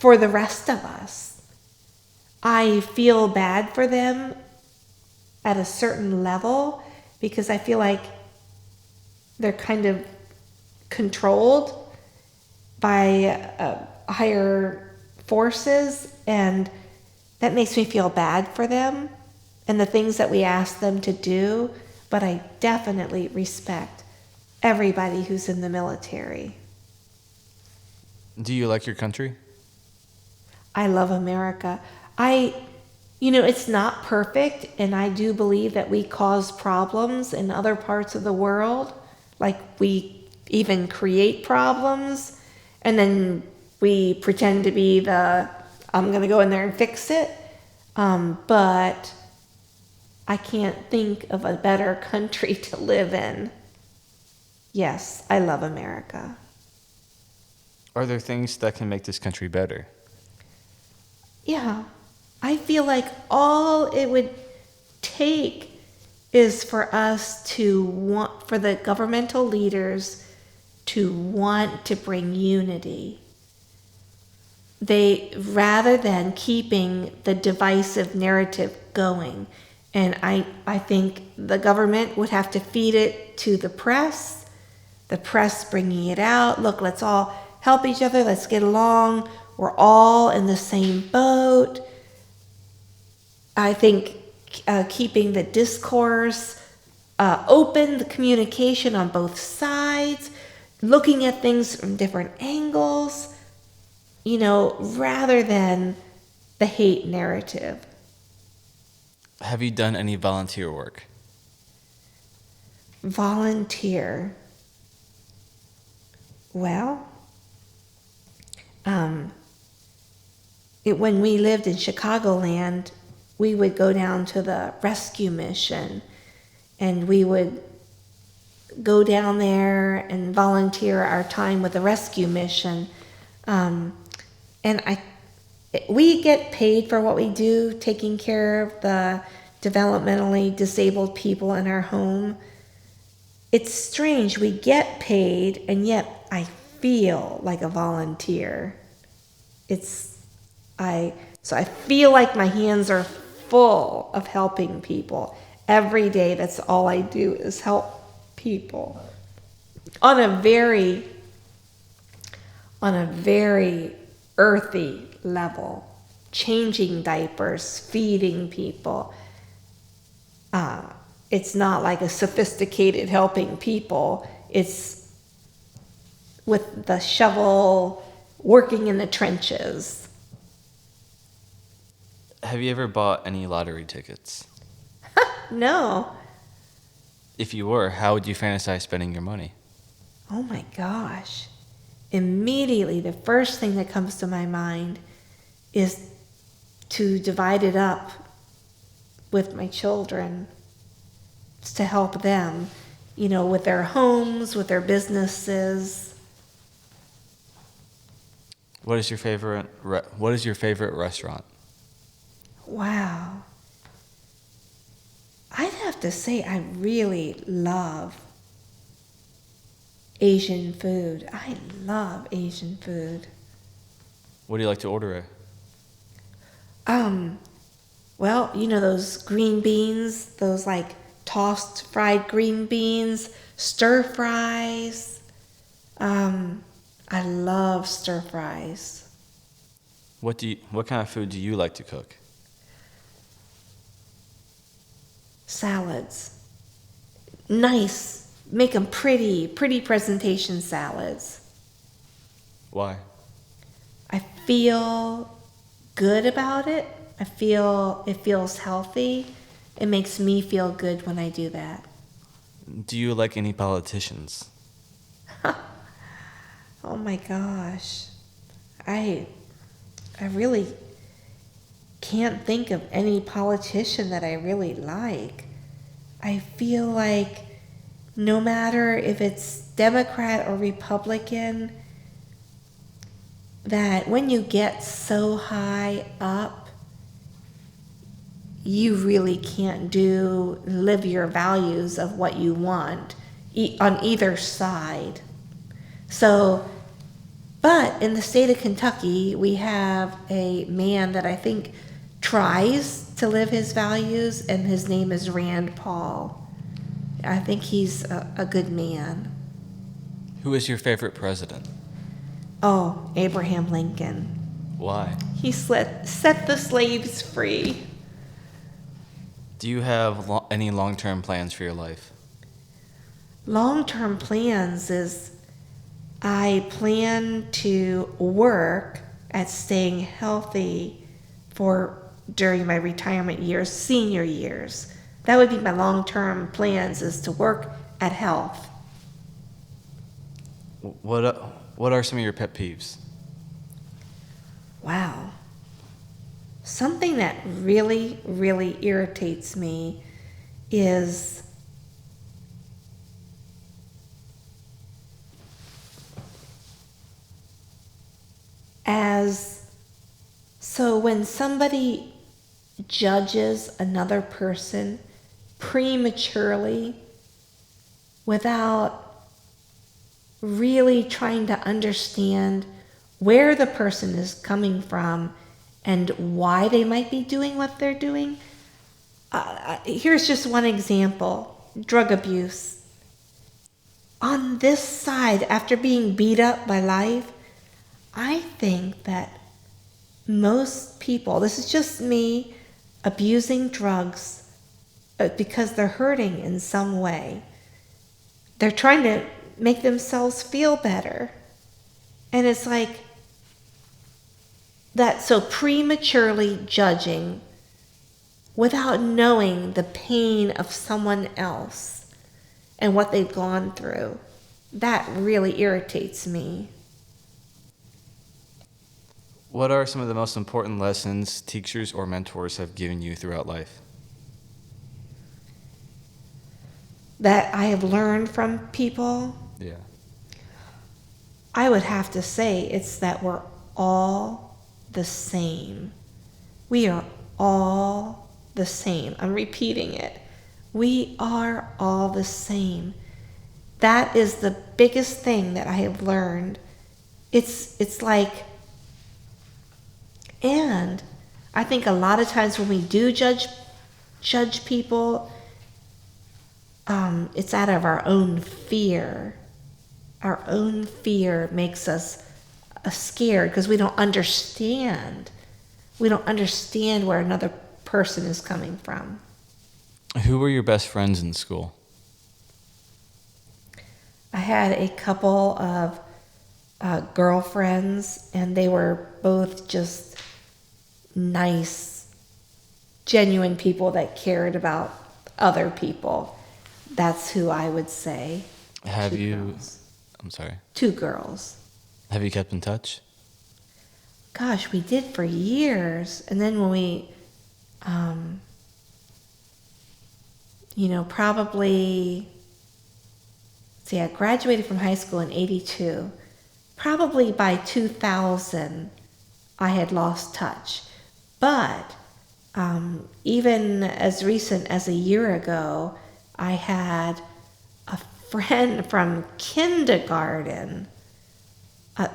the rest of us. I feel bad for them at a certain level because I feel like they're kind of controlled by higher forces, and that makes me feel bad for them and the things that we ask them to do. But I definitely respect everybody who's in the military. Do you like your country? I love America. It's not perfect, and I do believe that we cause problems in other parts of the world. Like, we even create problems, and then we pretend to be I'm going to go in there and fix it. But I can't think of a better country to live in. Yes, I love America. Are there things that can make this country better? Yeah, I feel like all it would take is for us for the governmental leaders to want to bring unity. Rather than keeping the divisive narrative going. And I think the government would have to feed it to the press bringing it out. Look, let's all help each other, let's get along, we're all in the same boat. I think keeping the discourse open, the communication on both sides, looking at things from different angles, rather than the hate narrative. Have you done any volunteer work? Volunteer. Well, when we lived in Chicagoland, we would go down to the rescue mission, and we would go down there and volunteer our time with the rescue mission. We get paid for what we do, taking care of the developmentally disabled people in our home. It's strange, we get paid, and yet I feel like a volunteer. So I feel like my hands are full of helping people. Every day, that's all I do is help people. On a very earthy level, changing diapers, feeding people. It's not like a sophisticated helping people. It's with the shovel, working in the trenches. Have you ever bought any lottery tickets? No. If you were, how would you fantasize spending your money? Oh my gosh. Immediately, the first thing that comes to my mind is to divide it up with my children. It's to help them, with their homes, with their businesses. What is your favorite restaurant? Wow. I'd have to say I really love Asian food. I love Asian food. What do you like to order? Well, you know those green beans, those like tossed fried green beans, stir fries. I love stir fries. What kind of food do you like to cook? Salads. Nice. Make them pretty presentation salads. Why? I feel good about it. I feel it feels healthy. It makes me feel good when I do that. Do you like any politicians? Oh my gosh. I really can't think of any politician that I really like. I feel like no matter if it's Democrat or Republican, that when you get so high up, you really can't live your values of what you want on either side. So, but in the state of Kentucky, we have a man that I think tries to live his values, and his name is Rand Paul. I think he's a good man. Who is your favorite president? Oh, Abraham Lincoln. Why? He set the slaves free. Do you have any long-term plans for your life? Long-term plans is I plan to work at staying healthy during my retirement years, senior years. That would be my long-term plans, is to work at health. What are some of your pet peeves? Wow. Something that really irritates me is when somebody judges another person prematurely without really trying to understand where the person is coming from and why they might be doing what they're doing. Here's just one example: drug abuse. On this side, after being beat up by life, I think that most people, this is just me, abusing drugs because they're hurting in some way. They're trying to make themselves feel better. And it's like that, so prematurely judging without knowing the pain of someone else and what they've gone through. That really irritates me. What are some of the most important lessons teachers or mentors have given you throughout life? That I have learned from people? Yeah. I would have to say it's that we're all the same. We are all the same. I'm repeating it. We are all the same. That is the biggest thing that I have learned. It's like, and I think a lot of times when we do judge people, it's out of our own fear. Our own fear makes us scared because we don't understand. We don't understand where another person is coming from. Who were your best friends in school? I had a couple of girlfriends, and they were both just nice, genuine people that cared about other people. That's who I would say. Have Two you... girls. I'm sorry. 2 girls. Have you kept in touch? Gosh, we did for years. And then when we, probably, I graduated from high school in 82. Probably by 2000, I had lost touch. But even as recent as a year ago, I had a friend from kindergarten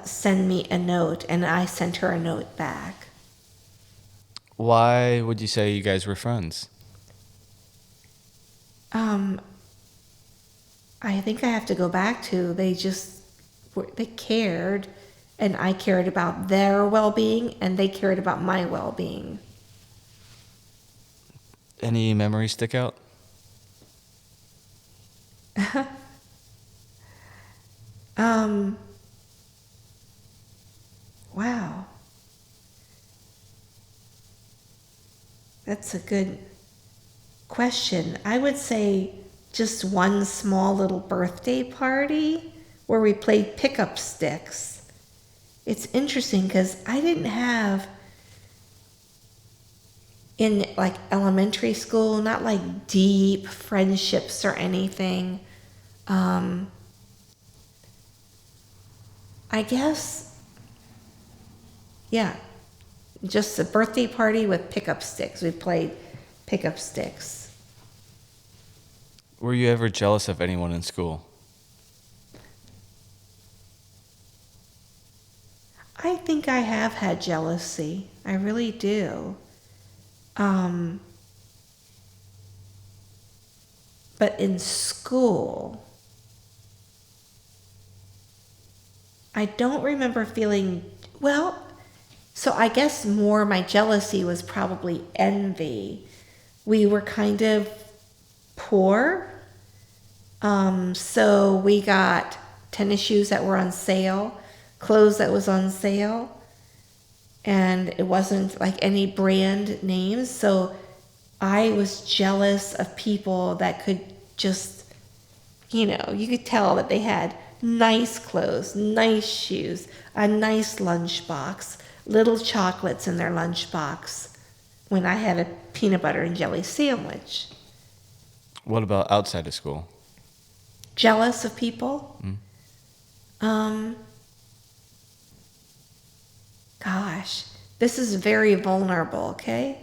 send me a note, and I sent her a note back. Why would you say you guys were friends? Um, I think I have to go back to they cared, and I cared about their well-being, and they cared about my well-being. Any memories stick out? Um, wow. That's a good question. I would say just one small little birthday party where we played pickup sticks. It's interesting because I didn't have in like elementary school, not like deep friendships or anything. Um, I guess, yeah, just a birthday party with pickup sticks. We played pickup sticks. Were you ever jealous of anyone in school? I think I have had jealousy. I really do. Um, but in school, I don't remember feeling, well, so I guess more my jealousy was probably envy. We were kind of poor. So we got tennis shoes that were on sale, clothes that was on sale, and it wasn't like any brand names. So I was jealous of people that could just, you could tell that they had nice clothes, nice shoes, a nice lunchbox, little chocolates in their lunchbox when I had a peanut butter and jelly sandwich. What about outside of school? Jealous of people? Um, Gosh, this is very vulnerable, okay?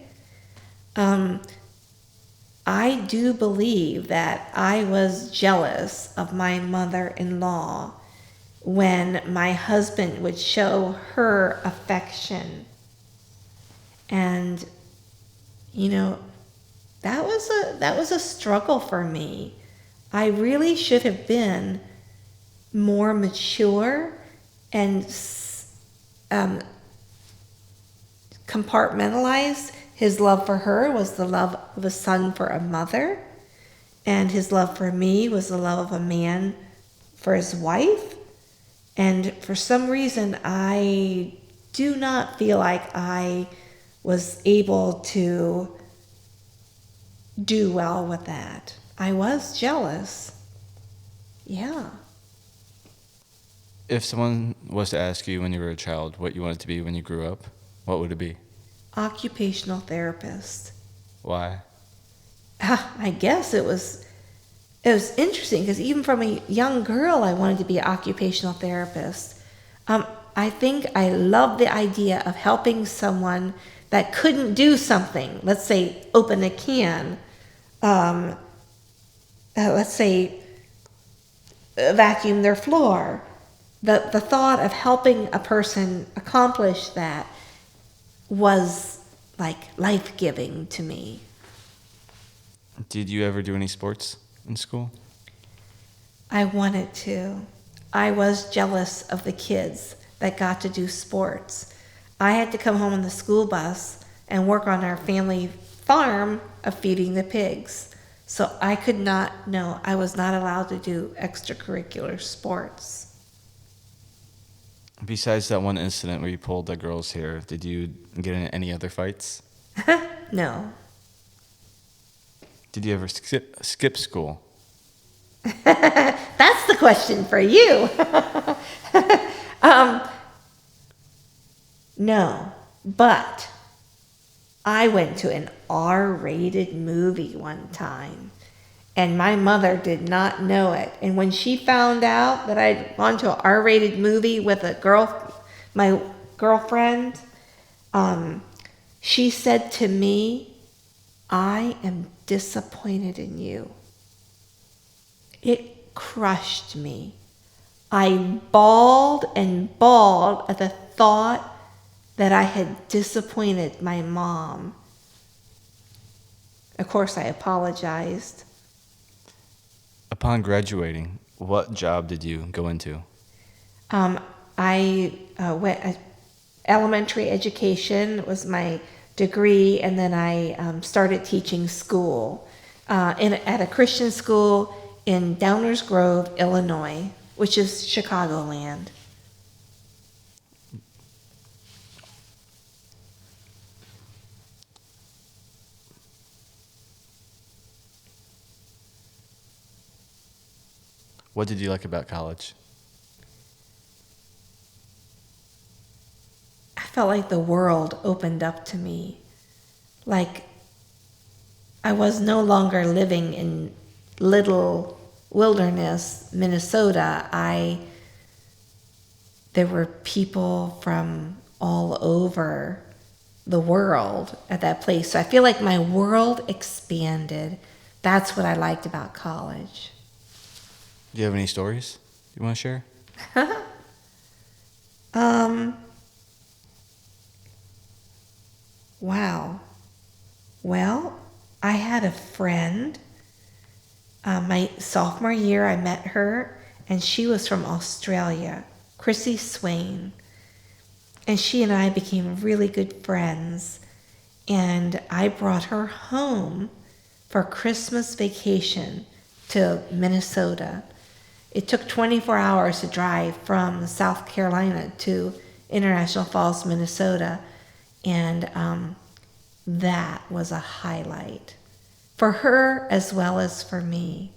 I do believe that I was jealous of my mother-in-law when my husband would show her affection. And, that was a struggle for me. I really should have been more mature and compartmentalized. His love for her was the love of a son for a mother, and his love for me was the love of a man for his wife. And for some reason, I do not feel like I was able to do well with that. I was jealous. Yeah. If someone was to ask you when you were a child what you wanted to be when you grew up, what would it be? Occupational therapist. Why? I guess it was interesting because even from a young girl, I wanted to be an occupational therapist. I think I love the idea of helping someone that couldn't do something. Let's say open a can. Let's say vacuum their floor. The thought of helping a person accomplish that was like life-giving to me. Did you ever do any sports in school? I wanted to. I was jealous of the kids that got to do sports. I had to come home on the school bus and work on our family farm of feeding the pigs. So I could not, no, I was not allowed to do extracurricular sports. Besides that one incident where you pulled that girl's hair, did you get in any other fights? No. Did you ever skip school? That's the question for you. No, but I went to an R-rated movie one time, and my mother did not know it. And when she found out that I'd gone to an R-rated movie with my girlfriend, she said to me, "I am disappointed in you." It crushed me. I bawled and bawled at the thought that I had disappointed my mom. Of course, I apologized. Upon graduating, what job did you go into? I went elementary education was my degree, and then I started teaching school at a Christian school in Downers Grove, Illinois, which is Chicagoland. What did you like about college? I felt like the world opened up to me. Like I was no longer living in Little Wilderness, Minnesota. There were people from all over the world at that place. So I feel like my world expanded. That's what I liked about college. Do you have any stories you want to share? Wow. Well, I had a friend. My sophomore year, I met her, and she was from Australia, Chrissy Swain. And she and I became really good friends. And I brought her home for Christmas vacation to Minnesota. It took 24 hours to drive from South Carolina to International Falls, Minnesota. And that was a highlight for her as well as for me.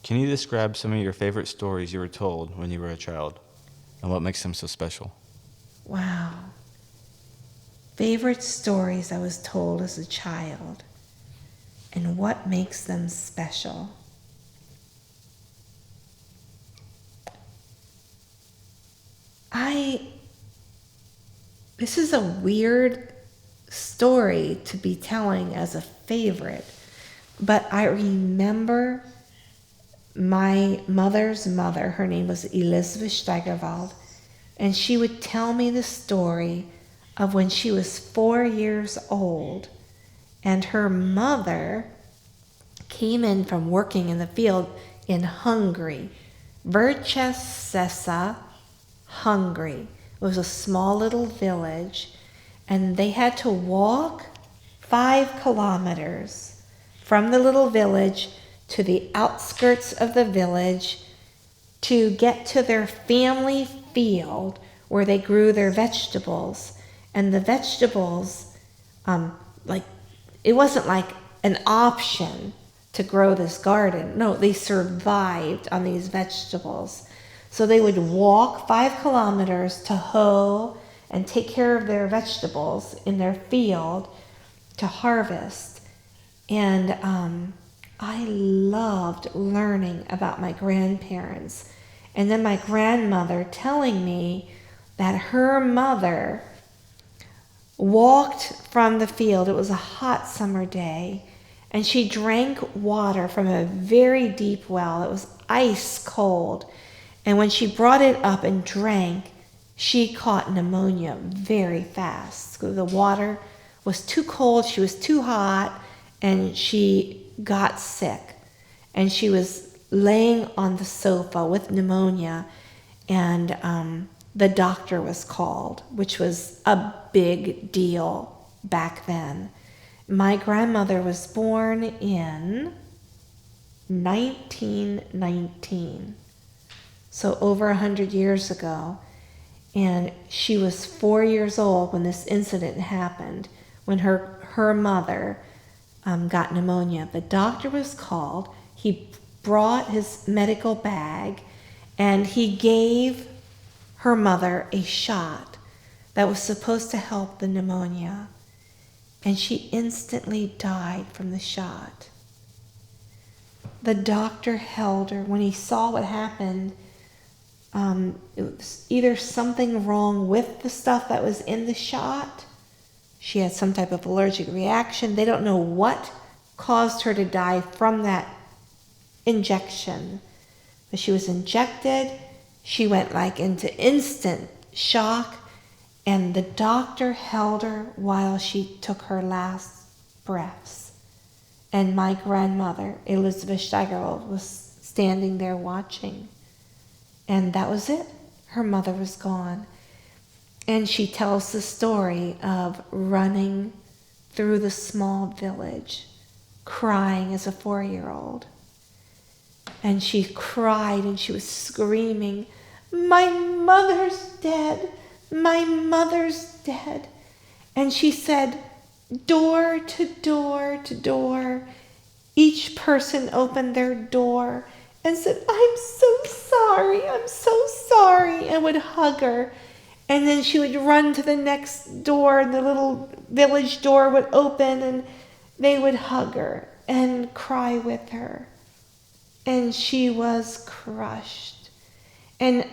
Can you describe some of your favorite stories you were told when you were a child and what makes them so special? Wow. Favorite stories I was told as a child and what makes them special. This is a weird story to be telling as a favorite, but I remember my mother's mother, her name was Elizabeth Steigerwald, and she would tell me the story of when she was 4 years old, and her mother came in from working in the field in Hungary, Vercesesa, Hungary. It was a small little village, and they had to walk 5 kilometers from the little village to the outskirts of the village to get to their family field where they grew their vegetables. And the vegetables, it wasn't like an option to grow this garden. No, they survived on these vegetables. So they would walk 5 kilometers to hoe and take care of their vegetables in their field to harvest. And I loved learning about my grandparents. And then my grandmother telling me that her mother walked from the field. It was a hot summer day, and she drank water from a very deep well. It was ice cold. And when she brought it up and drank, she caught pneumonia very fast. The water was too cold, she was too hot, and she got sick. And she was laying on the sofa with pneumonia, and the doctor was called, which was a big deal back then. My grandmother was born in 1919. So over 100 years ago, and she was 4 years old when this incident happened, when her mother got pneumonia. The doctor was called. He brought his medical bag, and he gave her mother a shot that was supposed to help the pneumonia, and she instantly died from the shot. The doctor held her. When he saw what happened, it was either something wrong with the stuff that was in the shot. She had some type of allergic reaction. They don't know what caused her to die from that injection. When she was injected, she went like into instant shock, and the doctor held her while she took her last breaths. And my grandmother, Elizabeth Steigerwald, was standing there watching. And that was it. Her mother was gone. And she tells the story of running through the small village, crying as a 4-year-old. And she cried and she was screaming, "My mother's dead! My mother's dead!" And she said, door to door to door, each person opened their door and said, "I'm so sorry, I'm so sorry," and would hug her. And then she would run to the next door, and the little village door would open, and they would hug her and cry with her. And she was crushed. And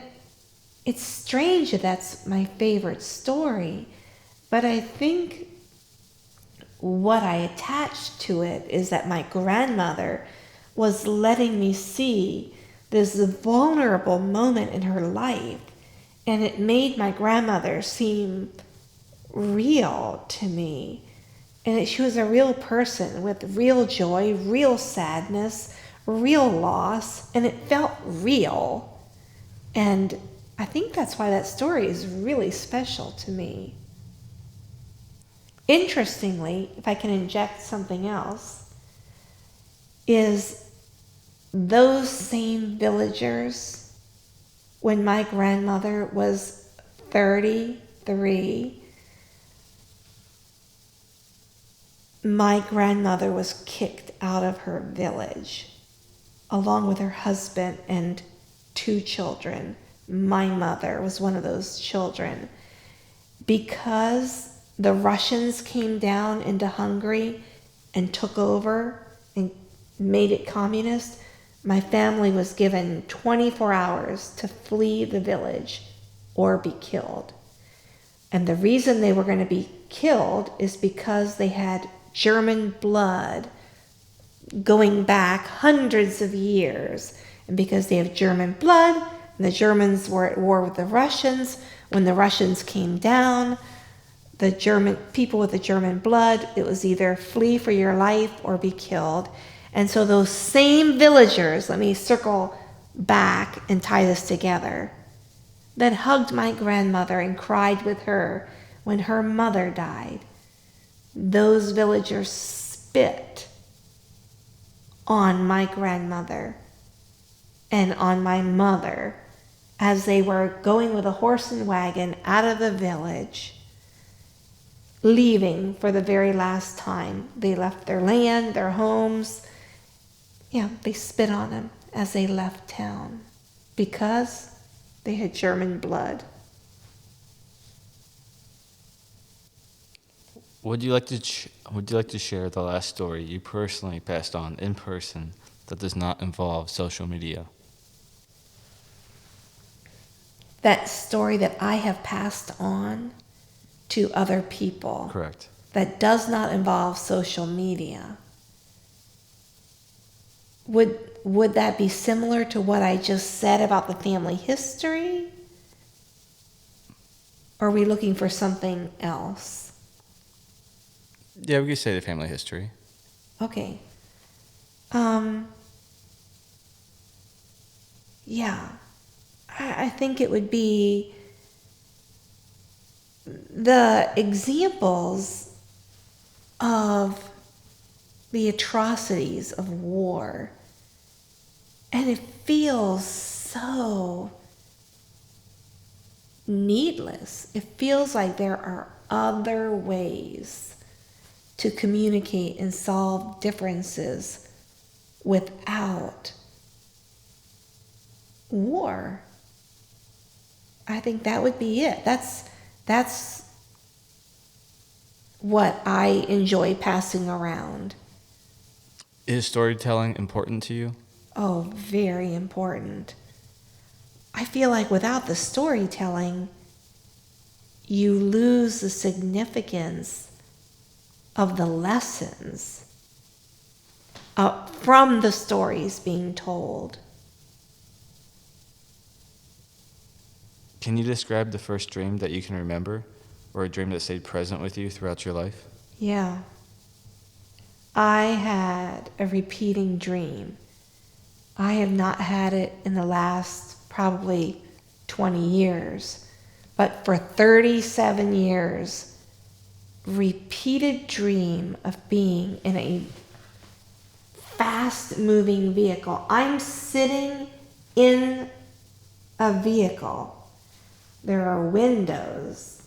it's strange that that's my favorite story, but I think what I attached to it is that my grandmother was letting me see this vulnerable moment in her life, and it made my grandmother seem real to me. And she was a real person with real joy, real sadness, real loss, and it felt real. And I think that's why that story is really special to me. Interestingly, if I can inject something else, is those same villagers, when my grandmother was 33, my grandmother was kicked out of her village, along with her husband and 2 children. My mother was one of those children, because the Russians came down into Hungary and took over and made it communist. My family was given 24 hours to flee the village or be killed. And the reason they were going to be killed is because they had German blood going back hundreds of years. And because they have German blood, and the Germans were at war with the Russians, when the Russians came down, the German people with the German blood, it was either flee for your life or be killed. And so those same villagers, let me circle back and tie this together, that hugged my grandmother and cried with her when her mother died, those villagers spit on my grandmother and on my mother as they were going with a horse and wagon out of the village, leaving for the very last time. They left their land, their homes. Yeah, they spit on them as they left town because they had German blood. Would you like to share the last story you personally passed on in person that does not involve social media? That story that I have passed on to other people. Correct. That does not involve social media. Would that be similar to what I just said about the family history? Or are we looking for something else? Yeah, we could say the family history. Okay. Yeah. I think it would be the examples of the atrocities of war. And it feels so needless. It feels like there are other ways to communicate and solve differences without war. I think that would be it. That's what I enjoy passing around. Is storytelling important to you? Oh, very important. I feel like without the storytelling, you lose the significance of the lessons from the stories being told. Can you describe the first dream that you can remember, or a dream that stayed present with you throughout your life? Yeah. I had a repeating dream. I have not had it in the last probably 20 years, but for 37 years, repeated dream of being in a fast moving vehicle. I'm sitting in a vehicle. There are windows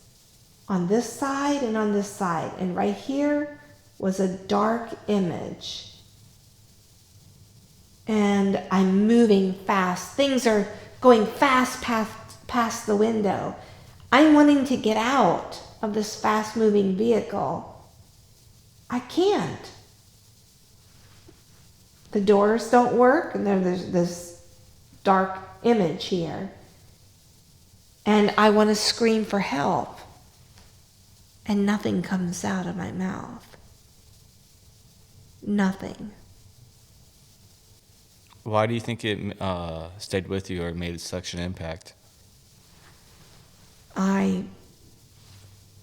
on this side and on this side, and right here was a dark image. And I'm moving fast. Things are going fast past the window. I'm wanting to get out of this fast moving vehicle. I can't. The doors don't work, and there's this dark image here. And I want to scream for help. And nothing comes out of my mouth. Nothing. Why do you think it stayed with you or made such an impact? I,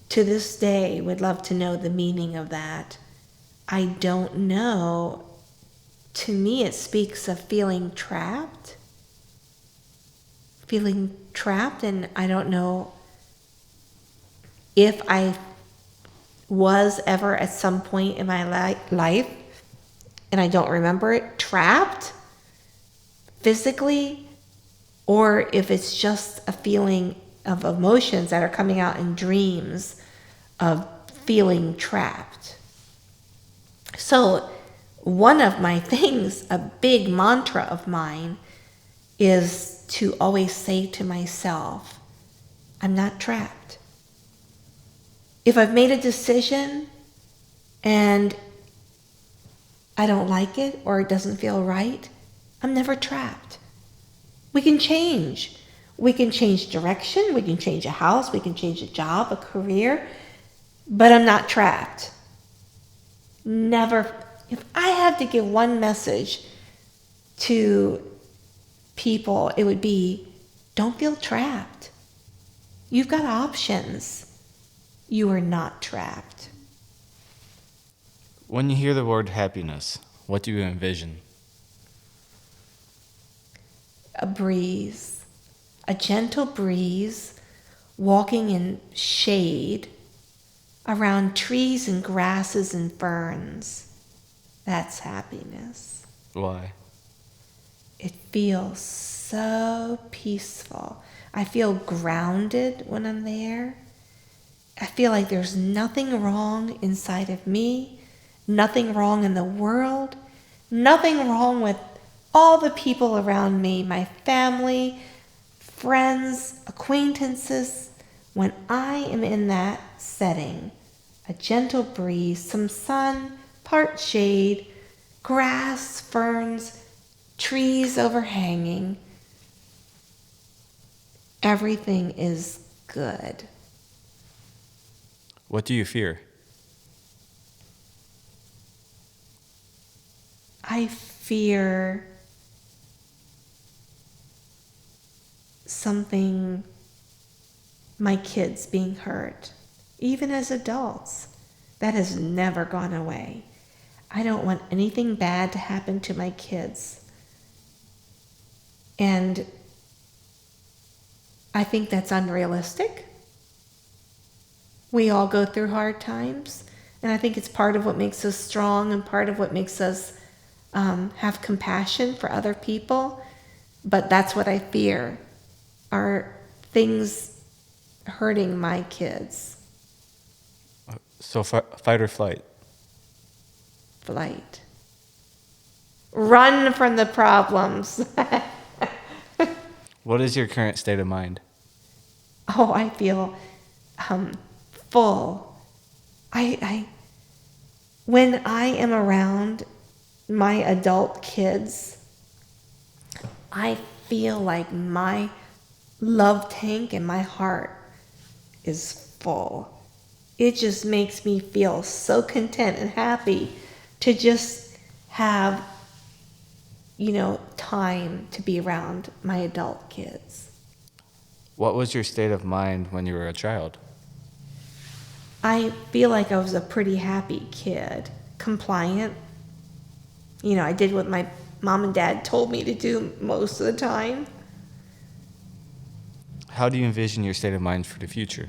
to this day, would love to know the meaning of that. I don't know. To me, it speaks of feeling trapped. Feeling trapped, and I don't know if I was ever at some point in my life, and I don't remember it, trapped physically, or if it's just a feeling of emotions that are coming out in dreams of feeling trapped. So one of my things, a big mantra of mine, is to always say to myself, I'm not trapped. If I've made a decision and I don't like it or it doesn't feel right, I'm never trapped. We can change. We can change direction. We can change a house. We can change a job, a career. But I'm not trapped. Never. If I had to give one message to people, it would be, don't feel trapped. You've got options. You are not trapped. When you hear the word happiness, what do you envision? A breeze, a gentle breeze, walking in shade around trees and grasses and ferns. That's happiness. Why? It feels so peaceful. I feel grounded when I'm there. I feel like there's nothing wrong inside of me, nothing wrong in the world, nothing wrong with all the people around me, my family, friends, acquaintances. When I am in that setting, a gentle breeze, some sun, part shade, grass, ferns, trees overhanging, everything is good. What do you fear? I fear something, my kids being hurt, even as adults. That has never gone away. I don't want anything bad to happen to my kids. And I think that's unrealistic. We all go through hard times, and I think it's part of what makes us strong and part of what makes us have compassion for other people. But that's what I fear, are things hurting my kids. So fight or flight? Flight. Run from the problems. What is your current state of mind? Oh, I feel full. When I am around my adult kids, I feel like my love tank and my heart is full. It just makes me feel so content and happy to just have, time to be around my adult kids. What was your state of mind when you were a child? I feel like I was a pretty happy kid, compliant. You know, I did what my mom and dad told me to do most of the time. How do you envision your state of mind for the future?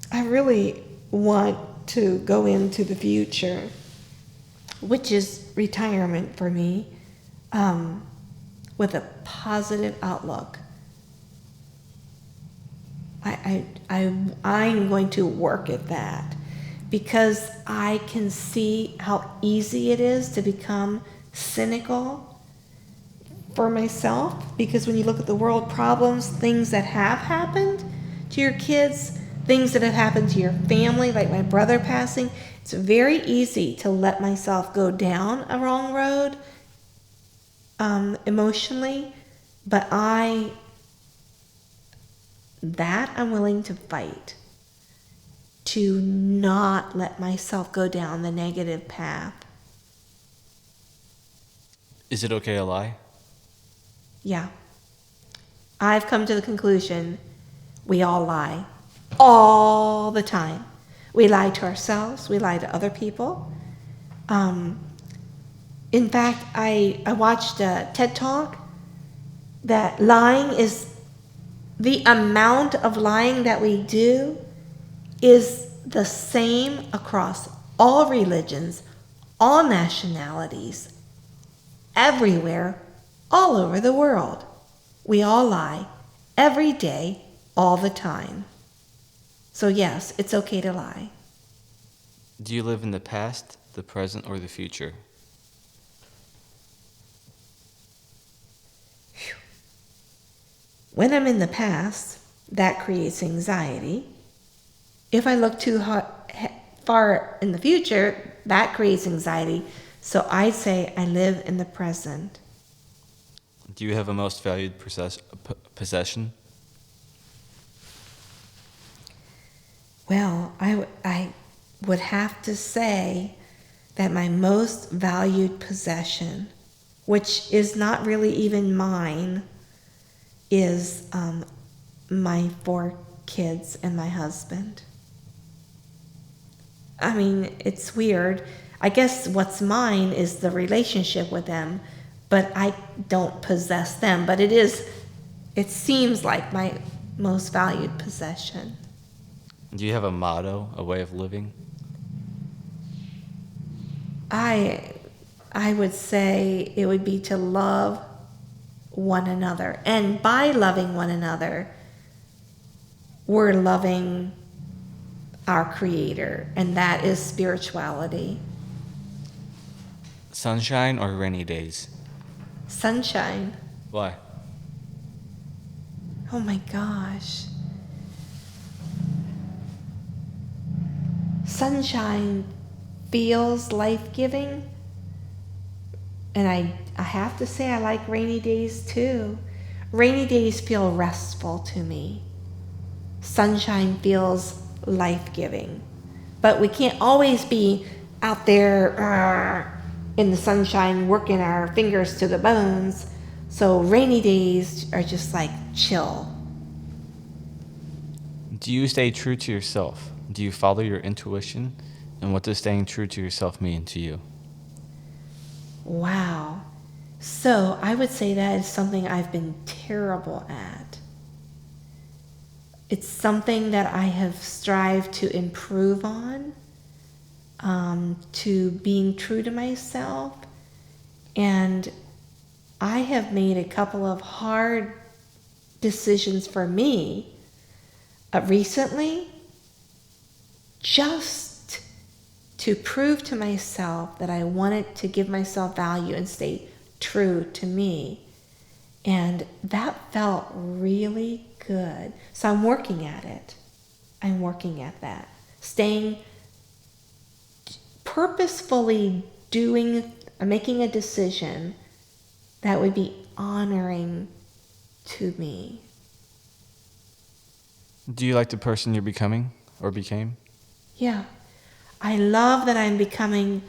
I really want to go into the future, which is retirement for me, with a positive outlook. I'm going to work at that because I can see how easy it is to become cynical for myself. Because when you look at the world problems, things that have happened to your kids, things that have happened to your family, like my brother passing, it's very easy to let myself go down a wrong road emotionally. But I'm willing to fight to not let myself go down the negative path. Is it okay to lie? Yeah. I've come to the conclusion we all lie all the time. We lie to ourselves, we lie to other people. In fact, I watched a TED Talk that lying is the amount of lying that we do is the same across all religions, all nationalities, everywhere, all over the world. We all lie every day, all the time. So yes, it's okay to lie. Do you live in the past, the present, or the future? When I'm in the past, that creates anxiety. If I look too far in the future, that creates anxiety. So I say I live in the present. Do you have a most valued possession? Well, I would have to say that my most valued possession, which is not really even mine, is my 4 kids and my husband. I mean, it's weird. I guess what's mine is the relationship with them, but I don't possess them. But it seems like my most valued possession. Do you have a motto, a way of living? I would say it would be to love one another. And by loving one another, we're loving our Creator, and that is spirituality. Sunshine or rainy days? Sunshine. Why? Oh my gosh. Sunshine feels life-giving. And I have to say I like rainy days too. Rainy days feel restful to me. Sunshine feels life-giving. But we can't always be out there in the sunshine working our fingers to the bones. So rainy days are just like chill. Do you stay true to yourself? Do you follow your intuition? And what does staying true to yourself mean to you? Wow. So I would say that is something I've been terrible at. It's something that I have strived to improve on, to being true to myself. And I have made a couple of hard decisions for me recently, just to prove to myself that I wanted to give myself value and stay true to me. And that felt really good. So I'm working at it. I'm working at that. Staying purposefully making a decision that would be honoring to me. Do you like the person you're becoming or became? Yeah. I love that I'm becoming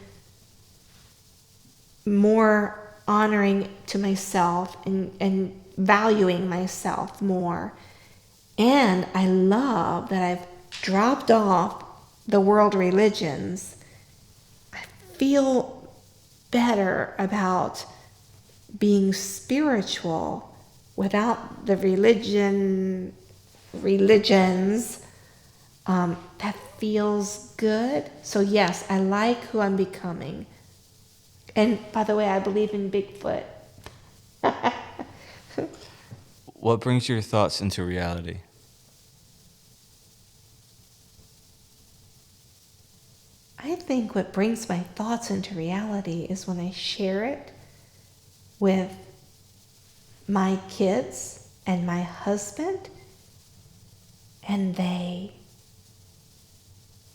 more honoring to myself and valuing myself more. And I love that I've dropped off the world religions. I feel better about being spiritual without the religions. That feels good. So yes, I like who I'm becoming. And by the way, I believe in Bigfoot. What brings your thoughts into reality? I think what brings my thoughts into reality is when I share it with my kids and my husband, and they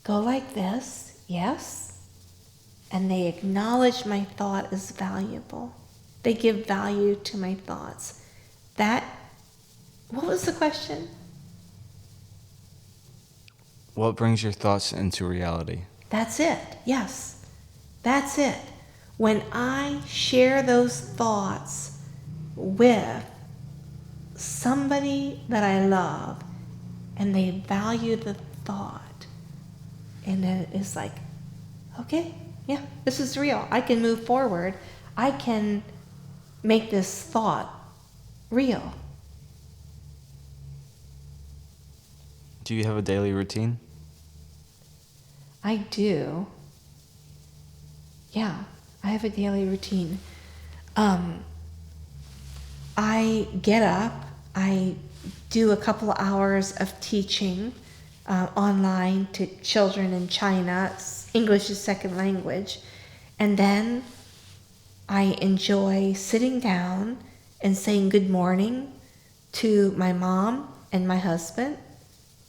go like this, yes, and they acknowledge my thought as valuable. They give value to my thoughts. What was the question? What brings your thoughts into reality? That's it, yes, that's it. When I share those thoughts with somebody that I love and they value the thought, and then it's like, okay, yeah, this is real. I can move forward. I can make this thought real. Do you have a daily routine? I do. Yeah, I have a daily routine. I get up, I do a couple of hours of teaching online to children in China. English is second language. And then I enjoy sitting down and saying good morning to my mom and my husband,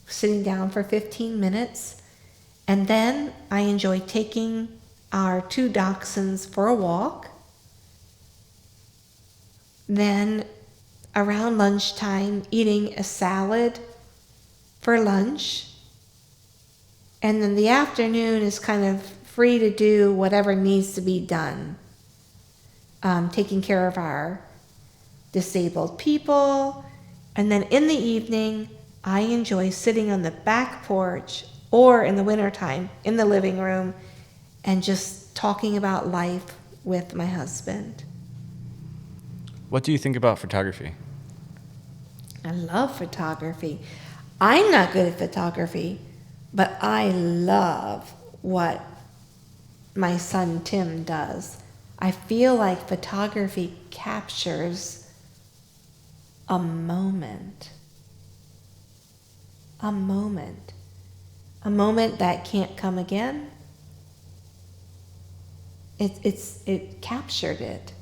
sitting down for 15 minutes. And then I enjoy taking our 2 dachshunds for a walk. Then around lunchtime, eating a salad for lunch. And then the afternoon is kind of free to do whatever needs to be done. Taking care of our disabled people. And then in the evening, I enjoy sitting on the back porch or in the wintertime in the living room and just talking about life with my husband. What do you think about photography? I love photography. I'm not good at photography, but I love what my son Tim does. I feel like photography captures a moment. A moment. A moment that can't come again. It captured it.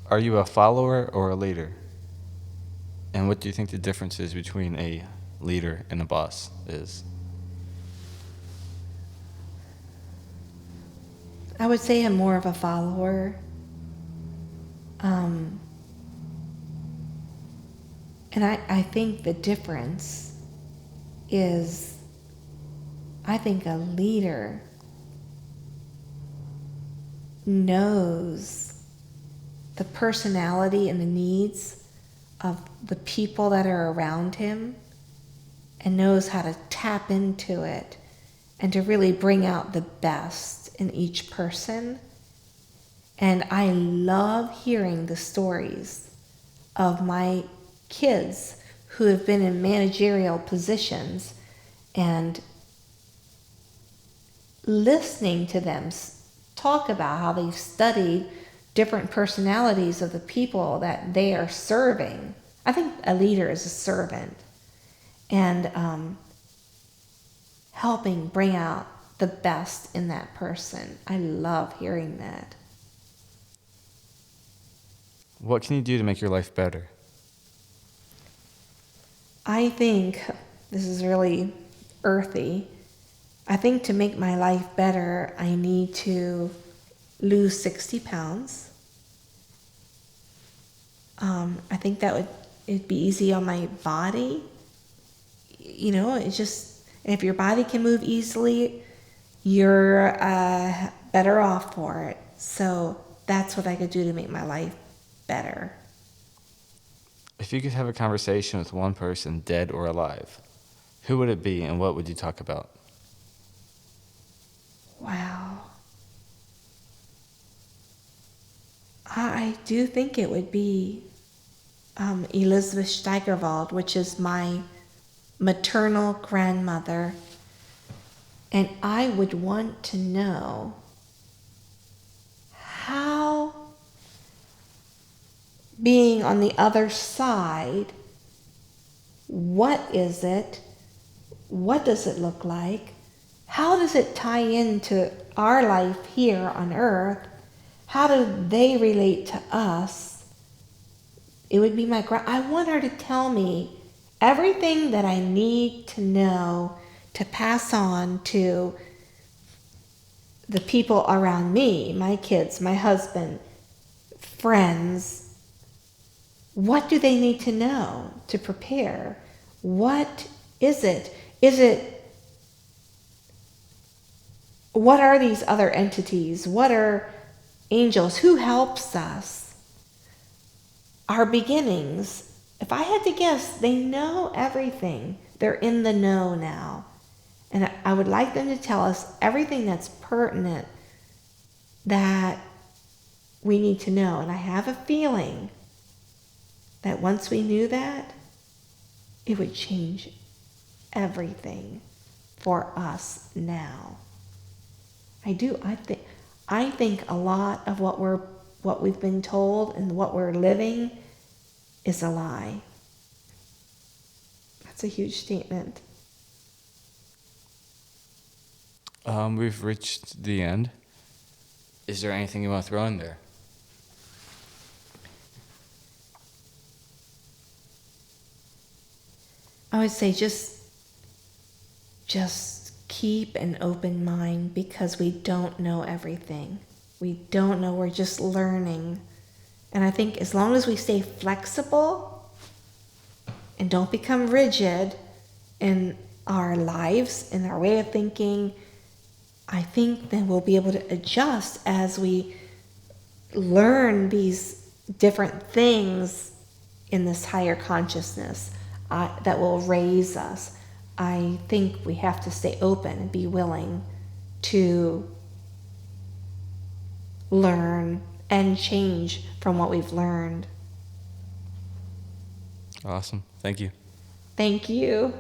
Are you a follower or a leader? And what do you think the difference is between a leader and a boss is? I would say I'm more of a follower. And I think the difference is, I think a leader knows the personality and the needs of the people that are around him and knows how to tap into it and to really bring out the best in each person. And I love hearing the stories of my kids who have been in managerial positions and listening to them talk about how they've studied different personalities of the people that they are serving. I think a leader is a servant, and helping bring out the best in that person. I love hearing that. What can you do to make your life better? I think, this is really earthy, I think to make my life better, I need to lose 60 pounds. I think it'd be easy on my body. You know, it's just, if your body can move easily, you're better off for it. So that's what I could do to make my life better. If you could have a conversation with one person, dead or alive, who would it be and what would you talk about? Wow. I do think it would be Elizabeth Steigerwald, which is my maternal grandmother. And I would want to know how, being on the other side, what is it? What does it look like? How does it tie into our life here on earth? How do they relate to us? It would be I want her to tell me everything that I need to know to pass on to the people around me, my kids, my husband, friends. What do they need to know to prepare? What is it? What are these other entities? What are angels? Who helps us? Our beginnings. If I had to guess, they know everything. They're in the know now. And I would like them to tell us everything that's pertinent that we need to know. And I have a feeling that once we knew that, it would change everything for us now. I think a lot of what we've been told and what we're living is a lie. That's a huge statement. We've reached the end. Is there anything you want to throw in there? I would say just keep an open mind, because we don't know everything. We don't know, we're just learning. And I think as long as we stay flexible and don't become rigid in our lives, in our way of thinking, I think then we'll be able to adjust as we learn these different things in this higher consciousness that will raise us. I think we have to stay open and be willing to learn and change from what we've learned. Awesome. Thank you. Thank you.